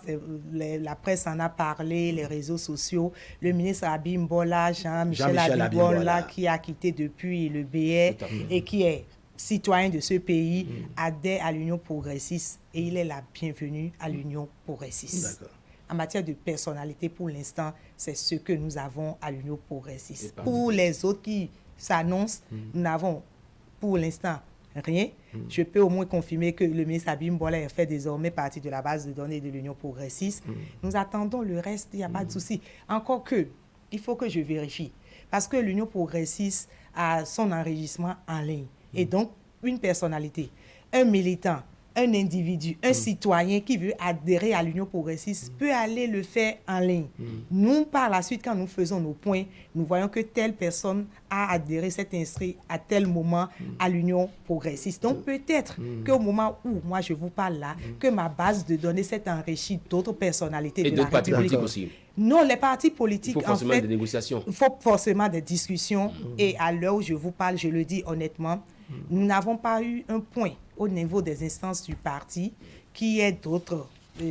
la presse en a parlé, les réseaux sociaux, le ministre Abimbola, Jean-Michel Abimbola, qui a quitté depuis le BR et qui est citoyen de ce pays, adhère à l'Union progressiste et il est la bienvenue à l'Union progressiste. D'accord. en matière de personnalité, pour l'instant, c'est ce que nous avons à l'Union progressiste. Pour les autres qui s'annoncent, nous n'avons pour l'instant rien. Je peux au moins confirmer que le ministre Abim Bola fait désormais partie de la base de données de l'Union progressiste. Nous attendons le reste, il n'y a pas de souci. Encore que, il faut que je vérifie. Parce que l'Union progressiste a son enregistrement en ligne. Et donc, une personnalité, un militant, un individu, un citoyen qui veut adhérer à l'Union progressiste peut aller le faire en ligne. Nous, par la suite, quand nous faisons nos points, nous voyons que telle personne a adhéré, s'est inscrit à tel moment à l'Union progressiste. Donc, peut-être qu'au moment où, moi, je vous parle là, que ma base de données s'est enrichie d'autres personnalités et de la d'autres partis République. politiques aussi. Non, les partis politiques, Il faut forcément en fait, des négociations. Il faut forcément des discussions. Et à l'heure où je vous parle, je le dis honnêtement, nous n'avons pas eu un point au niveau des instances du parti qui est d'autres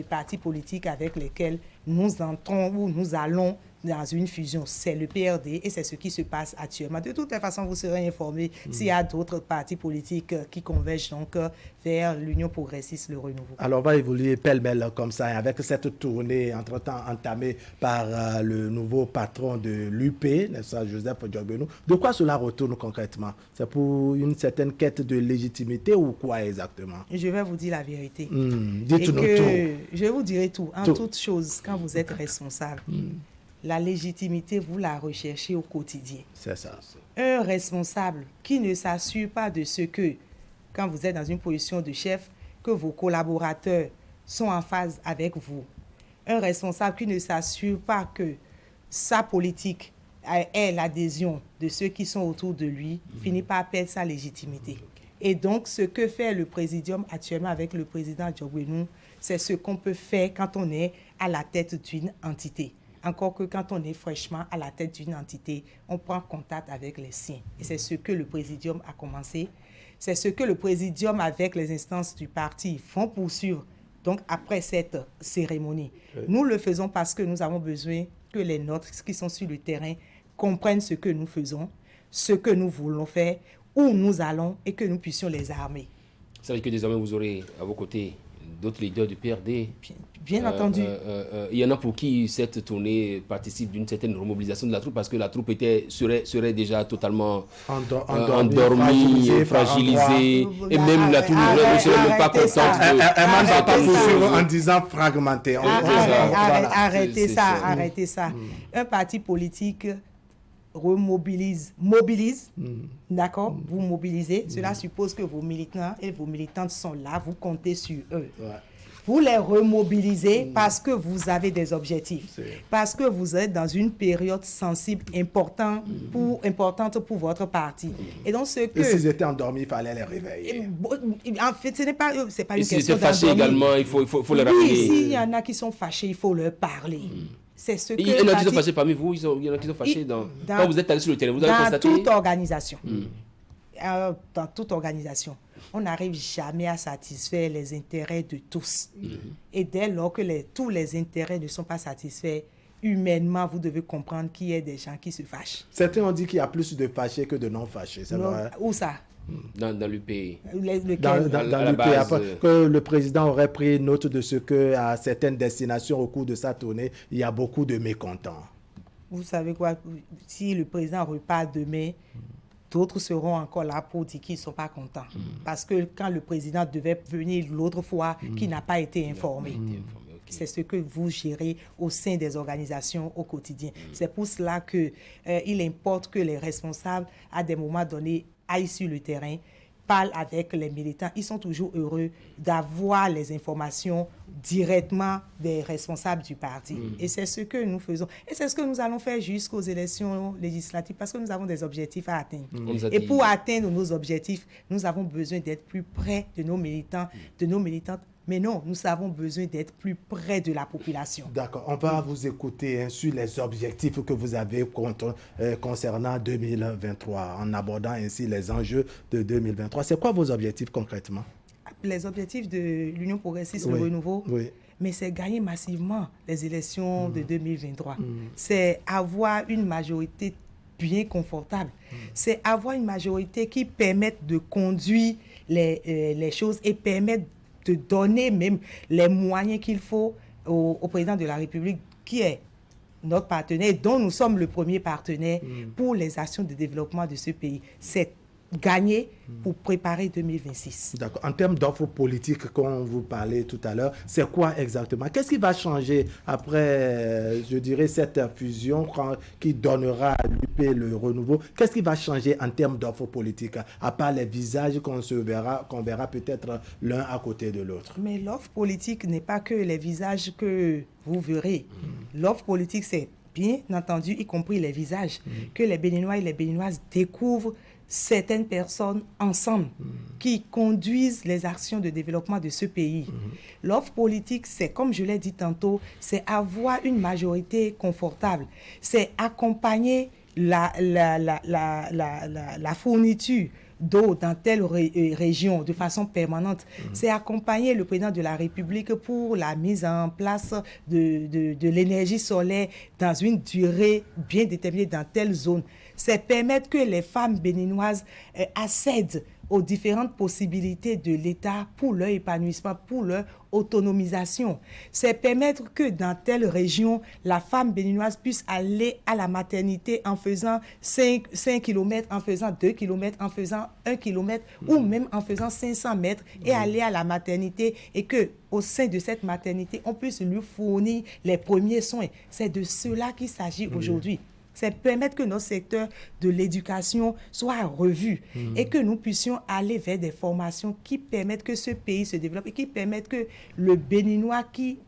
partis politiques avec lesquels nous entrons ou nous allons dans une fusion. C'est le PRD et c'est ce qui se passe actuellement. De toute façon, vous serez informés s'il y a d'autres partis politiques qui convergent donc vers l'Union progressiste, le renouveau. Alors, on va évoluer pêle-mêle comme ça, avec cette tournée entre-temps entamée par le nouveau patron de l'UP, n'est-ce pas, Joseph Diogbenou. De quoi cela retourne concrètement? C'est pour une certaine quête de légitimité ou quoi exactement? Je vais vous dire la vérité. Dites-nous tout. Je vous dirai tout. En toute chose, quand vous êtes responsable, la légitimité, vous la recherchez au quotidien. C'est ça. Un responsable qui ne s'assure pas de ce que, quand vous êtes dans une position de chef, que vos collaborateurs sont en phase avec vous. Un responsable qui ne s'assure pas que sa politique ait l'adhésion de ceux qui sont autour de lui, finit par perdre sa légitimité. Et donc, ce que fait le Présidium actuellement avec le président Diogbenou, c'est ce qu'on peut faire quand on est à la tête d'une entité. Encore que quand on est fraîchement à la tête d'une entité, on prend contact avec les siens. Et c'est ce que le Présidium a commencé. C'est ce que le Présidium, avec les instances du parti, font poursuivre. Donc, après cette cérémonie, nous le faisons parce que nous avons besoin que les nôtres qui sont sur le terrain comprennent ce que nous faisons, ce que nous voulons faire, où nous allons et que nous puissions les armer. Ça veut dire que désormais, vous aurez à vos côtés d'autres leaders du PRD. Bien entendu. Il y en a pour qui cette tournée participe d'une certaine remobilisation de la troupe parce que la troupe serait déjà totalement endormie, fragilisée. Et même la troupe ne serait même pas contente. Elle ne va pas poursuivre en disant fragmenté. Arrêtez ça. Un parti politique mobilise, d'accord, vous mobilisez, cela suppose que vos militants et vos militantes sont là, vous comptez sur eux. Vous les remobilisez parce que vous avez des objectifs, parce que vous êtes dans une période sensible importante pour votre parti. Et donc et s'ils étaient endormis, il fallait les réveiller. En fait, c'est pas une question d'endormir. S'ils étaient fâchés également, il faut les rappeler. Oui, s'il y en a qui sont fâchés, il faut leur parler. C'est ce que il y en a qui sont fâchés parmi vous, il y en a qui sont fâchés quand vous êtes allé sur le terrain, vous avez constaté. Dans toute organisation. Dans toute organisation, on n'arrive jamais à satisfaire les intérêts de tous. Et dès lors que tous les intérêts ne sont pas satisfaits, humainement, vous devez comprendre qu'il y a des gens qui se fâchent. Certains ont dit qu'il y a plus de fâchés que de non-fâchés, c'est vrai? Où ça? Dans l'UP. Dans l'UP, que le président aurait pris note de ce qu'à certaines destinations, au cours de sa tournée, il y a beaucoup de mécontents. Vous savez quoi? Si le président repart demain, d'autres seront encore là pour dire qu'ils ne sont pas contents. Parce que quand le président devait venir l'autre fois, qui n'a pas été informé. C'est ce que vous gérez au sein des organisations au quotidien. C'est pour cela qu'il importe que les responsables, à des moments donnés, aillent sur le terrain, parlent avec les militants. Ils sont toujours heureux d'avoir les informations directement des responsables du parti. Et c'est ce que nous faisons. Et c'est ce que nous allons faire jusqu'aux élections législatives parce que nous avons des objectifs à atteindre. Et pour atteindre nos objectifs, nous avons besoin d'être plus près de nos militants, de nos militantes. Mais non, nous avons besoin d'être plus près de la population. D'accord. On va vous écouter sur les objectifs que vous avez concernant 2023, en abordant ainsi les enjeux de 2023. C'est quoi vos objectifs concrètement? Les objectifs de l'Union progressiste, le renouveau, mais c'est gagner massivement les élections de 2023. C'est avoir une majorité bien confortable. C'est avoir une majorité qui permette de conduire les choses et permettre de donner même les moyens qu'il faut au président de la République, qui est notre partenaire, dont nous sommes le premier partenaire pour les actions de développement de ce pays. C'est gagner pour préparer 2026. D'accord. En termes d'offres politiques, comme vous parlez tout à l'heure, c'est quoi exactement? Qu'est-ce qui va changer après, je dirais, cette fusion qui donnera à l'UP le renouveau? Qu'est-ce qui va changer en termes d'offres politiques, à part les visages qu'on verra peut-être l'un à côté de l'autre? Mais l'offre politique n'est pas que les visages que vous verrez. L'offre politique, c'est bien entendu, y compris les visages, que les Béninois et les Béninoises découvrent certaines personnes ensemble qui conduisent les actions de développement de ce pays. L'offre politique, c'est, comme je l'ai dit tantôt, c'est avoir une majorité confortable. C'est accompagner la fourniture d'eau dans telle région de façon permanente. C'est accompagner le président de la République pour la mise en place de l'énergie solaire dans une durée bien déterminée dans telle zone. C'est permettre que les femmes béninoises accèdent aux différentes possibilités de l'État pour leur épanouissement, pour leur autonomisation. C'est permettre que dans telle région, la femme béninoise puisse aller à la maternité en faisant 5 km, en faisant 2 km, en faisant 1 km ou même en faisant 500 mètres et aller à la maternité et que au sein de cette maternité, on puisse lui fournir les premiers soins. C'est de cela qu'il s'agit aujourd'hui. C'est permettre que notre secteur de l'éducation soit revu et que nous puissions aller vers des formations qui permettent que ce pays se développe et qui permettent que le Béninois qui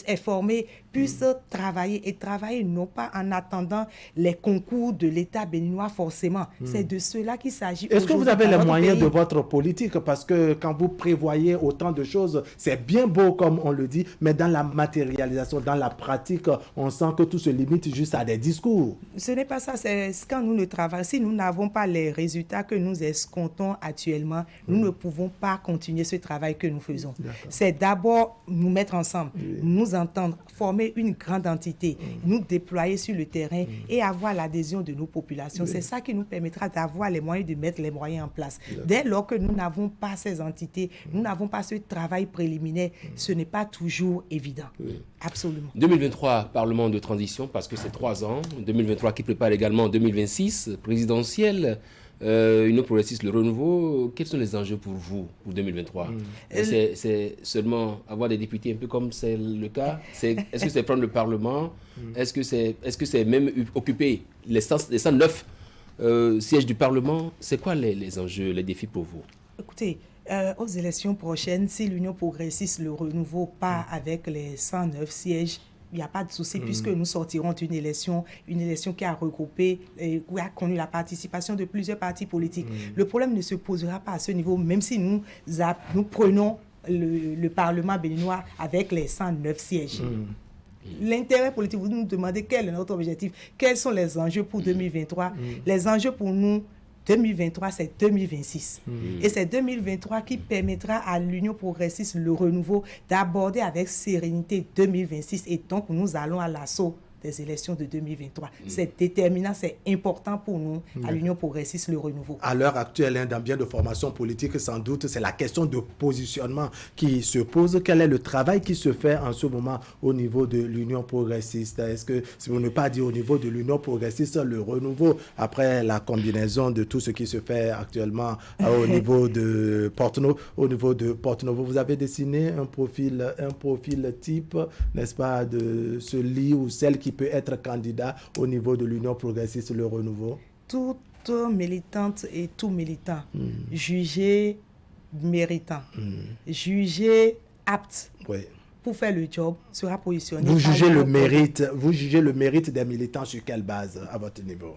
est formé puisse travailler non pas en attendant les concours de l'État béninois forcément. C'est de cela qu'il s'agit. Est-ce que vous avez les moyens de votre politique? Parce que quand vous prévoyez autant de choses, c'est bien beau comme on le dit, mais dans la matérialisation, dans la pratique, on sent que tout se limite juste à des discours. Ce n'est pas ça, c'est quand nous ne travaillons, si nous n'avons pas les résultats que nous escomptons actuellement, nous ne pouvons pas continuer ce travail que nous faisons. C'est d'abord nous mettre ensemble, nous entendre, former une grande entité, nous déployer sur le terrain et avoir l'adhésion de nos populations. C'est ça qui nous permettra d'avoir les moyens de mettre les moyens en place. Dès lors que nous n'avons pas ces entités, nous n'avons pas ce travail préliminaire, ce n'est pas toujours évident. Absolument. 2023, Parlement de transition, parce que c'est 3 ans. 2023 qui prépare également 2026, présidentielle. Union progressiste, le renouveau, quels sont les enjeux pour vous pour 2023? C'est seulement avoir des députés un peu comme c'est le cas? Est-ce que c'est prendre le Parlement? Est-ce que c'est même occuper les 109 sièges du Parlement? C'est quoi les enjeux, les défis pour vous? Écoutez, aux élections prochaines, si l'Union progressiste, le renouveau, part avec les 109 sièges, il n'y a pas de souci puisque nous sortirons d'une élection qui a regroupé et qui a connu la participation de plusieurs partis politiques. Le problème ne se posera pas à ce niveau, même si nous prenons le Parlement béninois avec les 109 sièges. L'intérêt politique, vous nous demandez quel est notre objectif, quels sont les enjeux pour 2023. Les enjeux pour nous, 2023, c'est 2026. Et c'est 2023 qui permettra à l'Union progressiste, le renouveau, d'aborder avec sérénité 2026. Et donc, nous allons à l'assaut des élections de 2023. C'est déterminant, c'est important pour nous, à l'Union progressiste, le renouveau. À l'heure actuelle, dans bien de formations politiques, sans doute, c'est la question de positionnement qui se pose. Quel est le travail qui se fait en ce moment au niveau de l'Union progressiste? Est-ce que, si on ne pas dire au niveau de l'Union progressiste, le renouveau, après la combinaison de tout ce qui se fait actuellement au niveau de Porto-Novo, vous avez dessiné un profil type, n'est-ce pas, de celui ou celle qui peut être candidat au niveau de l'Union progressiste, le renouveau? Toute militante et tout militant, jugé méritant, jugé apte pour faire le job, sera positionné. Vous jugez le mérite des militants sur quelle base, à votre niveau?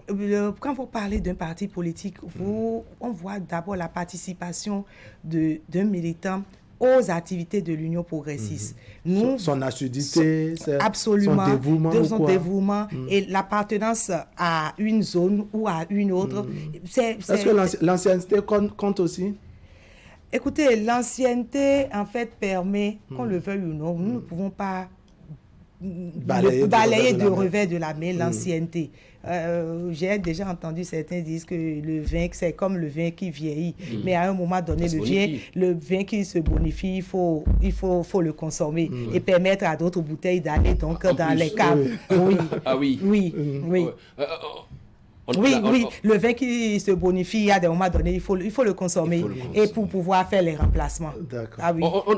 Quand vous parlez d'un parti politique, on voit d'abord la participation d'un militant aux activités de l'Union progressiste. Son assiduité, absolument, son dévouement et l'appartenance à une zone ou à une autre. Est-ce que l'ancienneté compte aussi? Écoutez, l'ancienneté, en fait, permet, qu'on le veuille ou non, nous ne pouvons pas balayer de revers de la main l'ancienneté. J'ai déjà entendu certains dire que le vin, c'est comme le vin qui vieillit. Mais à un moment donné, le vin qui se bonifie, il faut le consommer et permettre à d'autres bouteilles d'aller donc dans les caves. Oui. Ah oui. Oui. Oui, le vin qui se bonifie, à des moments donnés, il faut le consommer. Et pour pouvoir faire les remplacements. D'accord.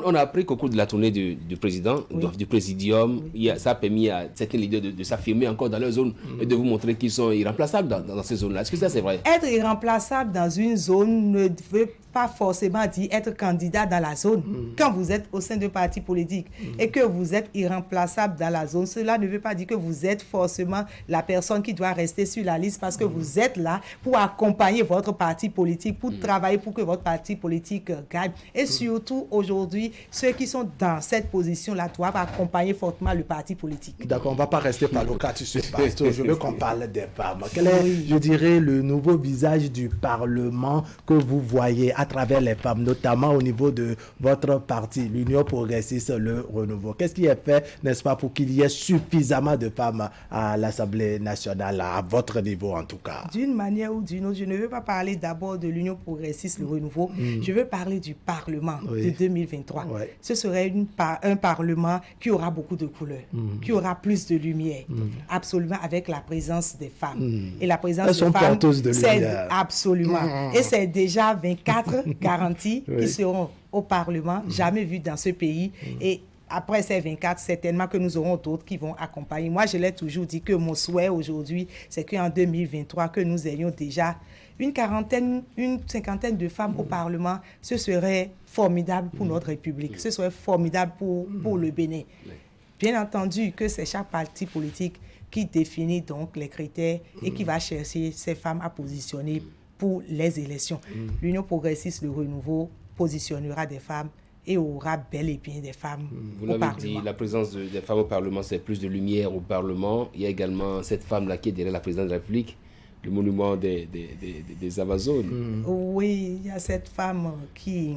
On a appris qu'au cours de la tournée du président, du présidium, ça a permis à certains leaders de s'affirmer encore dans leur zone et de vous montrer qu'ils sont irremplaçables dans ces zones-là. Est-ce que ça, c'est vrai? Être irremplaçable dans une zone ne veut pas forcément dire être candidat dans la zone. Quand vous êtes au sein d'un parti politique et que vous êtes irremplaçable dans la zone, cela ne veut pas dire que vous êtes forcément la personne qui doit rester sur la liste parce que vous êtes là pour accompagner votre parti politique, pour travailler pour que votre parti politique gagne. Et surtout, aujourd'hui, ceux qui sont dans cette position-là doivent accompagner fortement le parti politique. D'accord, on ne va pas rester palocat sur ce pasteur. Je veux qu'on parle des femmes. Quel est, je dirais, le nouveau visage du Parlement que vous voyez à travers les femmes, notamment au niveau de votre parti, l'Union progressiste, le Renouveau? Qu'est-ce qui est fait, n'est-ce pas, pour qu'il y ait suffisamment de femmes à l'Assemblée nationale, à votre niveau en tout cas? D'une manière ou d'une autre, je ne veux pas parler d'abord de l'Union progressiste, le Renouveau. Je veux parler du Parlement de 2023. Ce serait un Parlement qui aura beaucoup de couleurs, qui aura plus de lumière, absolument, avec la présence des femmes. Et la présence des femmes, c'est absolument. Et c'est déjà 24 garanties qui seront au Parlement, jamais vues dans ce pays. Et après ces 24, certainement que nous aurons d'autres qui vont accompagner. Moi, je l'ai toujours dit que mon souhait aujourd'hui, c'est qu'en 2023, que nous ayons déjà une cinquantaine de femmes au Parlement. Ce serait formidable pour notre République. Ce serait formidable pour le Bénin. Bien entendu que c'est chaque parti politique qui définit donc les critères et qui va chercher ces femmes à positionner pour les élections. L'Union progressiste, le Renouveau, positionnera des femmes et aura bel et bien des femmes Vous au l'avez Parlement. dit, la présence des femmes au Parlement, c'est plus de lumière au Parlement. Il y a également cette femme-là qui est derrière la présidente de la République, le monument des Amazones. Oui, il y a cette femme qui,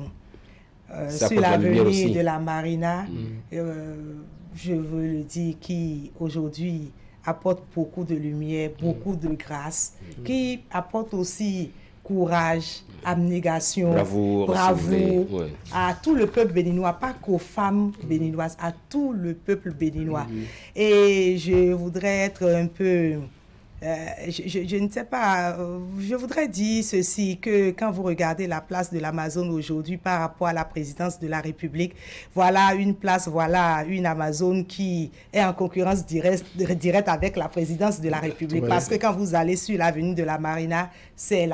sur l'avenue de la Marina, je veux le dire, qui aujourd'hui apporte beaucoup de lumière, beaucoup de grâce, qui apporte aussi courage, abnégation, bravoure à tout le peuple béninois, pas qu'aux femmes béninoises, à tout le peuple béninois. Et je voudrais être un peu... je ne sais pas, je voudrais dire ceci, que quand vous regardez la place de l'Amazone aujourd'hui par rapport à la présidence de la République, voilà une place, voilà une Amazone qui est en concurrence directe avec la présidence de la République. Parce que quand vous allez sur l'avenue de la Marina, c'est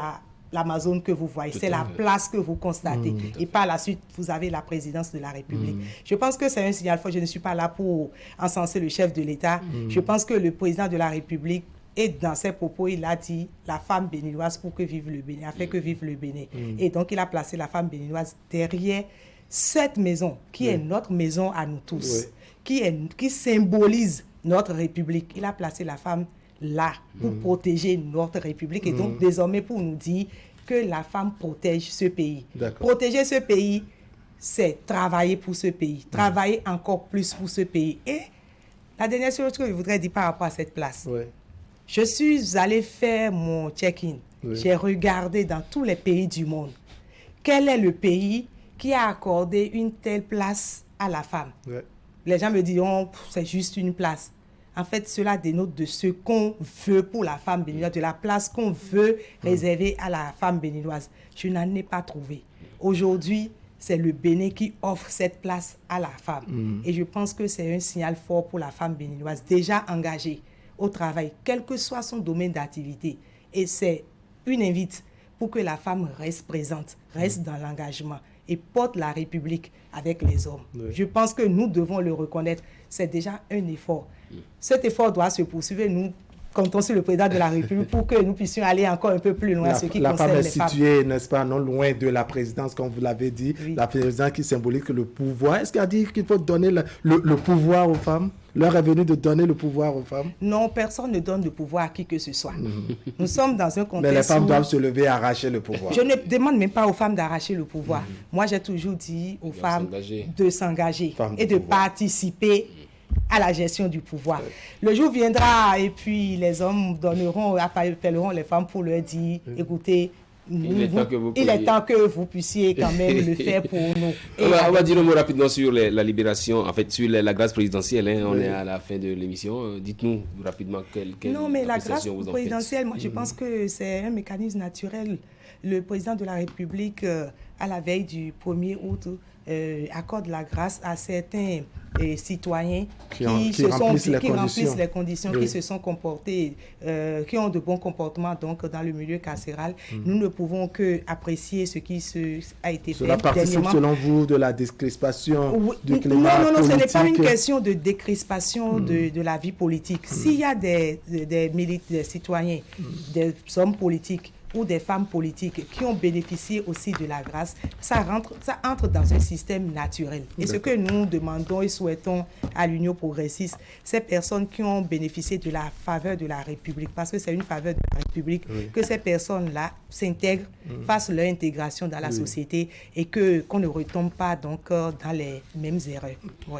l'Amazone que vous voyez, c'est la place que vous constatez. Et par la suite, vous avez la présidence de la République. Je pense que c'est un signal fort. Je ne suis pas là pour encenser le chef de l'État. Je pense que le président de la République, et dans ses propos, il a dit la femme béninoise pour que vive le Bénin, a fait que vive le Bénin. Et donc, il a placé la femme béninoise derrière cette maison, qui est notre maison à nous tous, qui symbolise notre République. Il a placé la femme là pour protéger notre République et donc désormais pour nous dire que la femme protège ce pays. Protéger ce pays, c'est travailler pour ce pays, travailler encore plus pour ce pays. Et la dernière chose que je voudrais dire par rapport à cette place, je suis allée faire mon check-in. J'ai regardé dans tous les pays du monde. Quel est le pays qui a accordé une telle place à la femme? Les gens me diront, c'est juste une place. En fait, cela dénote de ce qu'on veut pour la femme béninoise, de la place qu'on veut réserver à la femme béninoise. Je n'en ai pas trouvé. Aujourd'hui, c'est le Bénin qui offre cette place à la femme. Et je pense que c'est un signal fort pour la femme béninoise, déjà engagée au travail, quel que soit son domaine d'activité. Et c'est une invite pour que la femme reste présente, reste dans l'engagement et porte la République avec les hommes. Je pense que nous devons le reconnaître. C'est déjà un effort. Cet effort doit se poursuivre. Nous comptons sur le président de la République pour que nous puissions aller encore un peu plus loin, ce qui concerne les femmes. La femme est située, n'est-ce pas, non loin de la présidence, comme vous l'avez dit. La présidence qui symbolise le pouvoir. Est-ce qu'il a dit qu'il faut donner le pouvoir aux femmes? L'heure est venue de donner le pouvoir aux femmes? Non, personne ne donne le pouvoir à qui que ce soit. Nous sommes dans un contexte. Mais les femmes doivent se lever et arracher le pouvoir. Je ne demande même pas aux femmes d'arracher le pouvoir. Moi, j'ai toujours dit aux femmes de s'engager et de participer à la gestion du pouvoir. Le jour viendra et puis les hommes appelleront les femmes pour leur dire, écoutez, il est temps que vous puissiez quand même le faire pour nous. On va dire un mot rapidement sur la libération, en fait sur la grâce présidentielle. On est à la fin de l'émission. Dites-nous rapidement quelle non, mais la grâce vous en présidentielle, moi je pense que c'est un mécanisme naturel. Le président de la République, à la veille du 1er août, accorde la grâce à certains citoyens qui remplissent les conditions, qui se sont comportés, qui ont de bons comportements donc, dans le milieu carcéral. Nous ne pouvons que apprécier ce qui a été fait. Cela participe selon vous de la décrispation du climat politique? Non, ce n'est pas une question de décrispation de la vie politique. S'il y a des citoyens, des hommes politiques, ou des femmes politiques qui ont bénéficié aussi de la grâce, ça entre dans un système naturel. Et ce que nous demandons et souhaitons à l'Union progressiste, ces personnes qui ont bénéficié de la faveur de la République, parce que c'est une faveur de la République, que ces personnes-là s'intègrent, fassent leur intégration dans la société et qu'on ne retombe pas donc dans les mêmes erreurs. Oui.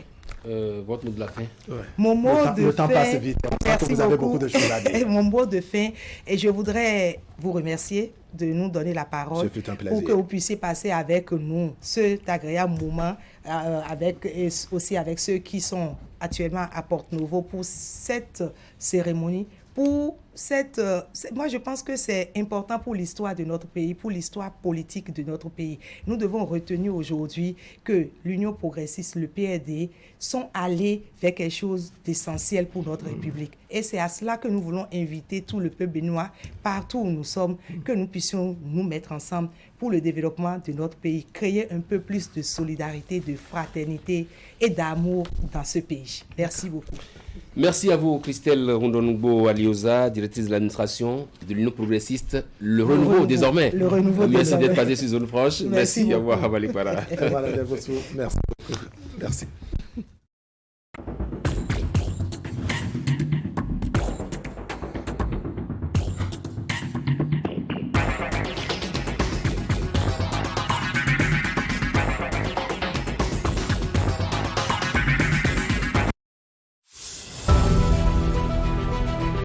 Votre mot de la fin. Mon mot le temps passe vite. Merci vous avez beaucoup de choses à dire. Mon mot de fin, et je voudrais vous remercier de nous donner la parole pour que vous puissiez passer avec nous cet agréable moment, et aussi avec ceux qui sont actuellement à Porto-Novo pour cette cérémonie. Moi, je pense que c'est important pour l'histoire de notre pays, pour l'histoire politique de notre pays. Nous devons retenir aujourd'hui que l'Union progressiste, le PRD, sont allés vers quelque chose d'essentiel pour notre République. Et c'est à cela que nous voulons inviter tout le peuple béninois, partout où nous sommes, que nous puissions nous mettre ensemble pour le développement de notre pays, créer un peu plus de solidarité, de fraternité et d'amour dans ce pays. Merci beaucoup. Merci à vous, Christelle Rondonoubo Alioza, directrice de l'administration de l'Union progressiste. Le renouveau désormais. Le renouveau Merci d'être passé sur Zone Franche. Merci. Au revoir, Abalekwana. Merci beaucoup. Merci.